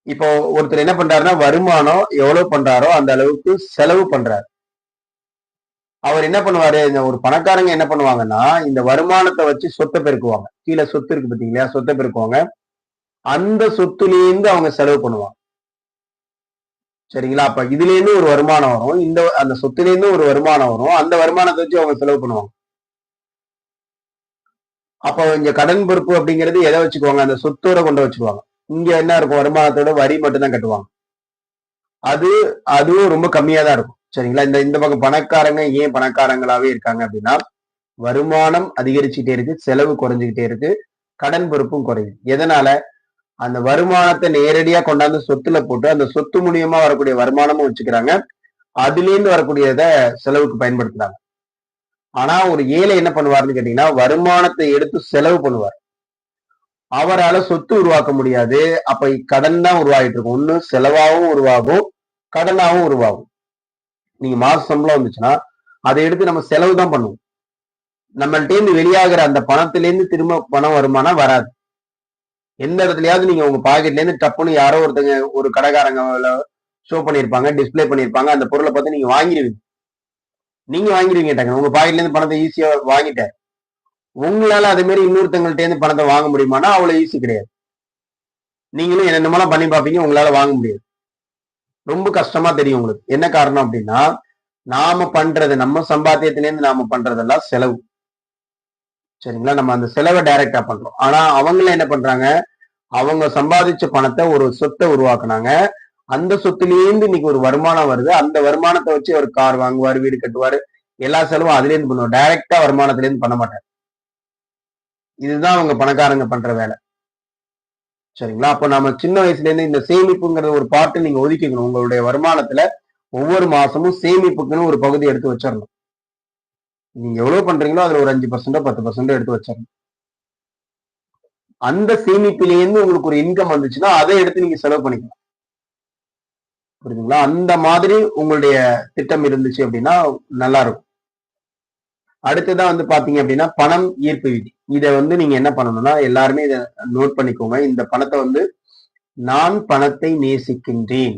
இப்போ ஒருத்தர் என்ன பண்றாருன்னா, வருமானம் எவ்வளவு பண்றாரோ அந்த அளவுக்கு செலவு பண்றாரு. அவர் என்ன பண்ணுவாரு, இந்த ஒரு பணக்காரங்க என்ன பண்ணுவாங்கன்னா, இந்த வருமானத்தை வச்சு சொத்தை பெருக்குவாங்க. கீழே சொத்து இருக்கு பாத்தீங்களா, சொத்தை பெருக்குவாங்க. அந்த சொத்துலேருந்து அவங்க செலவு பண்ணுவாங்க. சரிங்களா? அப்ப இதுல இருந்து ஒரு வருமானம் வரும், அந்த சொத்துல இருந்து ஒரு வருமானம் வரும், அந்த வருமானத்தை வச்சு அவங்க செலவு பண்ணுவாங்க. அப்ப இங்க கடன் பொறுப்பு அப்படிங்கிறது எதை வச்சுக்குவாங்க, அந்த சொத்தோட கொண்டு வச்சுக்குவாங்க. இங்க என்ன இருக்கும், வருமானத்தோட வரி மட்டும் தான் கட்டுவாங்க. அதுவும் ரொம்ப கம்மியா தான் இருக்கும். சரிங்களா? இந்த பக்கம் பணக்காரங்க ஏன் பணக்காரங்களாவே இருக்காங்க அப்படின்னா, வருமானம் அதிகரிச்சுட்டே இருக்கு, செலவு குறைஞ்சுக்கிட்டே இருக்கு, கடன் பொறுப்பும் குறையுது. எதனால, அந்த வருமானத்தை நேரடியா கொண்டாந்து சொத்துல போட்டு அந்த சொத்து மூலியமா வரக்கூடிய வருமானமும் வச்சுக்கிறாங்க, அதுல இருந்து வரக்கூடியத செலவுக்கு பயன்படுத்துறாங்க. ஆனா ஒரு ஏழை என்ன பண்ணுவாருன்னு கேட்டீங்கன்னா, வருமானத்தை எடுத்து செலவு பண்ணுவார். அவரால் சொத்து உருவாக்க முடியாது. அப்ப கடன் தான் உருவாகிட்டு இருக்கும். ஒண்ணு செலவாகவும் உருவாகும், கடனாகவும் உருவாகும். நீங்க மாச சம்பளம் வந்துச்சுன்னா அதை எடுத்து நம்ம செலவு தான் பண்ணுவோம். நம்மள்ட்ட இருந்து வெளியாகிற அந்த பணத்திலேருந்து திரும்ப பணம் வருமானா வராது. எந்த இடத்துலயாவது நீங்க உங்க பாக்கெட்ல இருந்து டப்புன்னு யாரோ ஒருத்தங்க ஒரு கடைக்காரங்க ஷோ பண்ணிருப்பாங்க, டிஸ்பிளே பண்ணிருப்பாங்க, அந்த பொருளை பார்த்து நீங்க வாங்கிடுவீங்க. உங்க பாக்கெட்ல இருந்து பணத்தை ஈஸியா வாங்கிட்டார். உங்களால அதே மாதிரி இன்னொருத்தங்கள்ட்ட இருந்து பணத்தை வாங்க முடியுமானா அவ்வளவு ஈஸி கிடையாது. நீங்களும் என்னென்னமெல்லாம் பண்ணி பார்ப்பீங்க, உங்களால வாங்க முடியாது. ரொம்ப கஷ்டமா தெரியும் உங்களுக்கு. என்ன காரணம் அப்படின்னா, நாம பண்றது, நம்ம சம்பாத்தியத்திலேருந்து நாம பண்றதெல்லாம் செலவு. சரிங்களா? நம்ம அந்த செலவை டைரக்டா பண்றோம். ஆனா அவங்கள என்ன பண்றாங்க, அவங்க சம்பாதிச்ச பணத்தை ஒரு சொத்தை உருவாக்குனாங்க. அந்த சொத்துலேருந்து இன்னைக்கு ஒரு வருமானம் வருது. அந்த வருமானத்தை வச்சு ஒரு கார் வாங்குவாரு, வீடு கட்டுவாரு, எல்லா செலவும் அதுல இருந்து பண்ணுவார். டைரக்டா வருமானத்துல இருந்து பண்ண மாட்டார். இதுதான் அவங்க பணக்காரங்க பண்ற வேலை. சரிங்களா? அப்ப நம்ம சின்ன வயசுல இருந்து இந்த சேமிப்புங்கிற ஒரு பாட்டு நீங்க ஒதுக்கிக்கணும். உங்களுடைய வருமானத்துல ஒவ்வொரு மாசமும் சேமிப்புக்குன்னு ஒரு பகுதி எடுத்து வச்சிடணும். நீங்க எவ்வளவு பண்றீங்களோ அதுல ஒரு 5% 10% எடுத்து வச்சிடணும். அந்த சேமிப்பிலேருந்து உங்களுக்கு ஒரு இன்கம் வந்துச்சுன்னா அதை எடுத்து நீங்க செலவு பண்ணிக்கலாம். புரியுதுங்களா? அந்த மாதிரி உங்களுடைய திட்டம் இருந்துச்சு அப்படின்னா நல்லா இருக்கும். அடுத்ததான் வந்து பாத்தீங்க அப்படின்னா பணம் ஈர்ப்பு விதி. இதை வந்து நீங்க என்ன பண்ணணும்னா எல்லாருமே இதை நோட் பண்ணிக்கோங்க. இந்த பணத்தை வந்து நான் பணத்தை நேசிக்கின்றேன்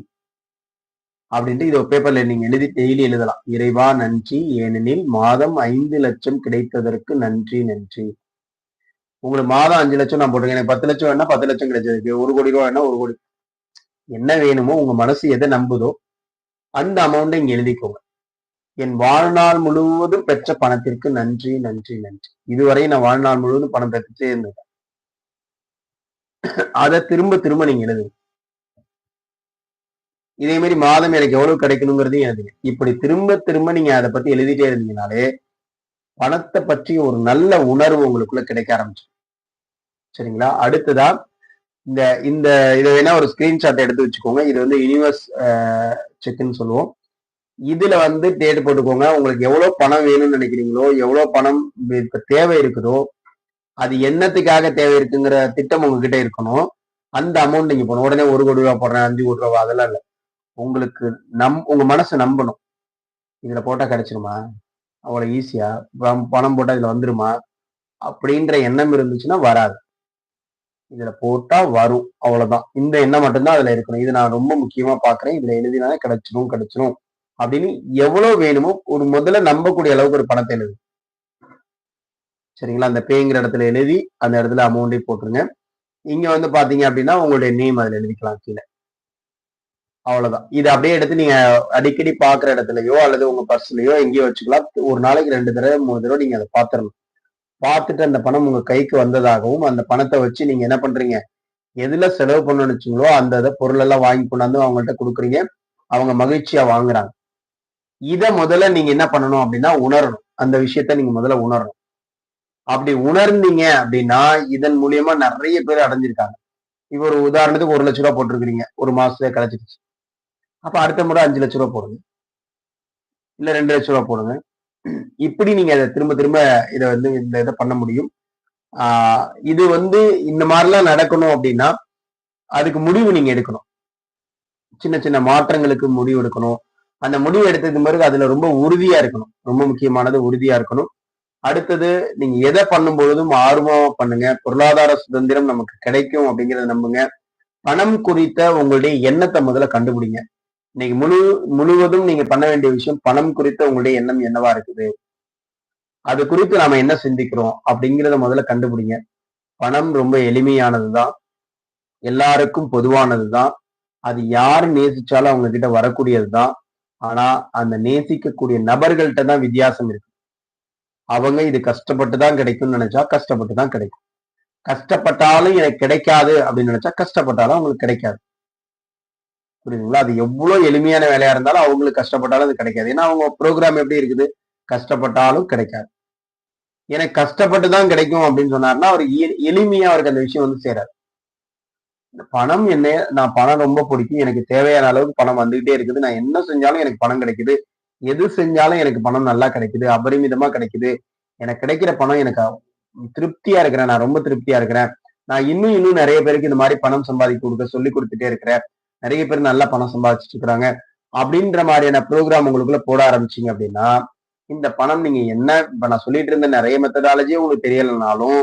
அப்படின்ட்டு இதை பேப்பர்ல நீங்க எழுதி டெய்லி எழுதலாம். இறைவா நன்றி, ஏனெனில் மாதம் 5 லட்சம் கிடைத்ததற்கு நன்றி நன்றி. உங்களுக்கு மாதம் 5 லட்சம் நான் போட்டிருக்கேன். எனக்கு 10 லட்சம் வேணா 10 லட்சம் கிடைச்சதுக்கு, 1 கோடி ரூபாய் வேணா 1 கோடி. என்ன வேணுமோ உங்க மனசு எதை நம்புதோ அந்த அமௌண்ட்டை இங்க எழுதிக்கோங்க. என் வாழ்நாள் முழுவதும் பெற்ற பணத்திற்கு நன்றி நன்றி நன்றி. இதுவரை நான் வாழ்நாள் முழுவதும் பணம் பெற்றுட்டே இருந்தேன். அதை திரும்ப திரும்ப நீங்க எழுதுங்க. இதே மாதிரி மாதம் எனக்கு எவ்வளவு கிடைக்கணுங்கிறதையும் எழுதுங்க. இப்படி திரும்ப திரும்ப நீங்க அதை பத்தி எழுதிட்டே இருந்தீங்கனாலே பணத்தை பற்றி ஒரு நல்ல உணர்வு உங்களுக்குள்ள கிடைக்க ஆரம்பிச்சிடும். சரிங்களா? அடுத்ததா இந்த இந்த இதை வேணா ஒரு ஸ்கிரீன்ஷாட் எடுத்து வச்சுக்கோங்க. இது வந்து யூனிவர்ஸ் செக்ன்னு சொல்லுவோம். இதுல வந்து டேட் போட்டுக்கோங்க. உங்களுக்கு எவ்வளவு பணம் வேணும்னு நினைக்கிறீங்களோ, எவ்வளவு பணம் இப்ப தேவை இருக்குதோ, அது என்னத்துக்காக தேவை இருக்குங்கிற திட்டம் உங்ககிட்ட இருக்கணும். அந்த அமௌண்ட் நீங்க போடணும். உடனே 1 கோடி ரூபாய் போடுறேன், 5 கோடி ரூபாய் அதெல்லாம் இல்ல. உங்களுக்கு உங்க மனசை நம்பணும். இதுல போட்டா கிடைச்சிருமா, அவ்வளவு ஈஸியா பணம் போட்டா இதுல வந்துருமா அப்படின்ற எண்ணம் இருந்துச்சுன்னா வராது. இதுல போட்டா வரும், அவ்வளவுதான். இந்த எண்ணம் மட்டும்தான் அதுல இருக்கணும். இது நான் ரொம்ப முக்கியமா பாக்குறேன். இதுல எழுதினாலே கிடைச்சிரும் அப்படின்னு எவ்வளவு வேணுமோ ஒரு முதல்ல நம்பக்கூடிய அளவுக்கு ஒரு பணத்தை எழுது. சரிங்களா? அந்த பேங்கிற இடத்துல எழுதி அந்த இடத்துல அமௌண்டே போட்டுருங்க. இங்க வந்து பாத்தீங்க அப்படின்னா உங்களுடைய நேம் அதுல எழுதிக்கலாம் கீழே. அவ்வளவுதான். இதை அப்படியே எடுத்து நீங்க அடிக்கடி பாக்குற இடத்துலயோ அல்லது உங்க பர்ஸ்லயோ எங்கேயோ வச்சுக்கலாம். ஒரு நாளைக்கு 2 தடவை 3 தடவை நீங்க அதை பாத்துறணும். பார்த்துட்டு அந்த பணம் உங்க கைக்கு வந்ததாகவும் அந்த பணத்தை வச்சு நீங்க என்ன பண்றீங்க, எதுல செலவு பண்ண நினைச்சீங்களோ அந்த பொருள் எல்லாம் வாங்கி கொண்டாந்து அவங்கள்ட்ட கொடுக்குறீங்க. அவங்க மகிழ்ச்சியா வாங்குறாங்க. இதை முதல்ல நீங்க என்ன பண்ணணும் அப்படின்னா உணரணும். அந்த விஷயத்த நீங்க முதல்ல உணரணும். அப்படி உணர்ந்தீங்க அப்படின்னா இதன் மூலியமா நிறைய பேர் அடைஞ்சிருக்காங்க. இப்ப ஒரு உதாரணத்துக்கு 1 லட்ச ரூபாய் போட்டிருக்கிறீங்க, ஒரு மாசத்துல கிடைச்சிருச்சு. அப்ப அடுத்த முறை 5 லட்ச ரூபாய் போடுங்க, இல்ல 2 லட்ச ரூபாய் போடுங்க. இப்படி நீங்க அதை திரும்ப திரும்ப இதை வந்து இந்த இதை பண்ண முடியும். இது வந்து இந்த மாதிரிலாம் நடக்கணும் அப்படின்னா அதுக்கு முடிவு நீங்க எடுக்கணும். சின்ன சின்ன மாற்றங்களுக்கு முடிவு எடுக்கணும். அந்த முடிவு எடுத்ததுக்கு பிறகு அதுல ரொம்ப உறுதியா இருக்கணும். ரொம்ப முக்கியமானது உறுதியா இருக்கணும். அடுத்தது நீங்க எதை பண்ணும் பொழுதும் ஆர்வமா பண்ணுங்க. பொருளாதார சுதந்திரம் நமக்கு கிடைக்கும் அப்படிங்கிறத நம்புங்க. பணம் குறித்த உங்களுடைய எண்ணத்தை முதல்ல கண்டுபிடிங்க. இன்னைக்கு முழுவதும் நீங்க பண்ண வேண்டிய விஷயம் பணம் குறித்த உங்களுடைய எண்ணம் என்னவா இருக்குது, அது குறித்து நாம என்ன சிந்திக்கிறோம் அப்படிங்கிறத முதல்ல கண்டுபிடிங்க. பணம் ரொம்ப எளிமையானதுதான், எல்லாருக்கும் பொதுவானதுதான். அது யாரு நேசிச்சாலும் அவங்க கிட்ட வரக்கூடியதுதான். ஆனா அந்த நேசிக்கக்கூடிய நபர்கள்ட்ட தான் வித்தியாசம் இருக்கு. அவங்க இது கஷ்டப்பட்டு தான் கிடைக்கும்னு நினைச்சா கஷ்டப்பட்டு தான் கிடைக்கும். கஷ்டப்பட்டாலும் எனக்கு கிடைக்காது அப்படின்னு நினைச்சா கஷ்டப்பட்டாலும் அவங்களுக்கு கிடைக்காது. புரியுதுங்களா? அது எவ்வளவு எளிமையான வேலையா இருந்தாலும் அவங்களுக்கு கஷ்டப்பட்டாலும் அது கிடைக்காது. ஏன்னா அவங்க ப்ரோக்ராம் எப்படி இருக்குது, கஷ்டப்பட்டாலும் கிடைக்காது. எனக்கு கஷ்டப்பட்டு தான் கிடைக்கும் அப்படின்னு சொன்னாருன்னா அவர் எளிமையா அவருக்கு அந்த விஷயம் வந்து சேராது. பணம் என்ன, நான் பணம் ரொம்ப பிடிக்கும், எனக்கு தேவையான அளவுக்கு பணம் வந்துகிட்டே இருக்குது, நான் என்ன செஞ்சாலும் எனக்கு பணம் கிடைக்குது, எது செஞ்சாலும் எனக்கு பணம் நல்லா கிடைக்குது, அபரிமிதமா கிடைக்குது, எனக்கு கிடைக்கிற பணம் எனக்கு திருப்தியா இருக்கிறேன், நான் ரொம்ப திருப்தியா இருக்கிறேன், நான் இன்னும் நிறைய பேருக்கு இந்த மாதிரி பணம் சம்பாதிக்க கொடுக்க சொல்லி கொடுத்துட்டே இருக்கிறேன், நிறைய பேர் நல்லா பணம் சம்பாதிச்சுட்டு இருக்கிறாங்க அப்படின்ற மாதிரியான ப்ரோக்ராம் உங்களுக்குள்ள போட ஆரம்பிச்சீங்க அப்படின்னா இந்த பணம் நீங்க என்ன இப்ப நான் சொல்லிட்டு இருந்த நிறைய மெத்தடாலஜியும் உங்களுக்கு தெரியலனாலும்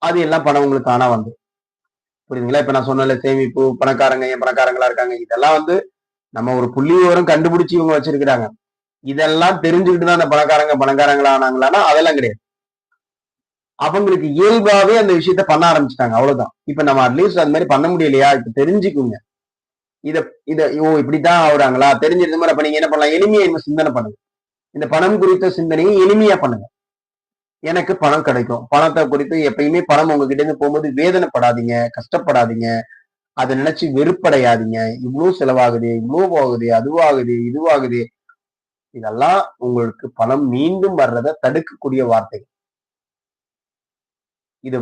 அது எல்லாம் பணம் உங்களுக்கு ஆனா வந்து புரியுதுங்களா? இப்ப நான் சொன்னல சேமிப்பு, பணக்காரங்க ஏன் பணக்காரங்களா இருக்காங்க, இதெல்லாம் வந்து நம்ம ஒரு புள்ளி விவரம் கண்டுபிடிச்சு இவங்க வச்சிருக்கிறாங்க. இதெல்லாம் தெரிஞ்சுக்கிட்டு தான் அந்த பணக்காரங்களா ஆனாங்களான்னா அதெல்லாம் கிடையாது. அவங்களுக்கு இயல்பாவே அந்த விஷயத்த பண்ண ஆரம்பிச்சுட்டாங்க, அவ்வளவுதான். இப்ப நம்ம அட்லீஸ்ட் அந்த மாதிரி பண்ண முடியலையா, இப்ப தெரிஞ்சுக்குங்க. இத இப்படித்தான் ஆகுறாங்களா தெரிஞ்சிருந்த மாதிரி. அப்ப நீங்க என்ன பண்ணலாம், எளிமையா சிந்தனை பண்ணுங்க. இந்த பணம் குறித்த சிந்தனையை எளிமையா பண்ணுங்க. எனக்கு பணம் கிடைக்கும், பணத்தை குறித்து எப்பயுமே பணம் உங்ககிட்ட இருந்து போகும்போது வேதனைப்படாதீங்க, கஷ்டப்படாதீங்க, அதை நினைச்சு வெறுப்படையாதீங்க. இவ்வளவு செலவாகுது, இவ்வளவு போகுது, அதுவாகுது, இதுவாகுது. இதெல்லாம் உங்களுக்கு பணம் மீண்டும் வர்றதை தடுக்கக்கூடிய வார்த்தைகள். இது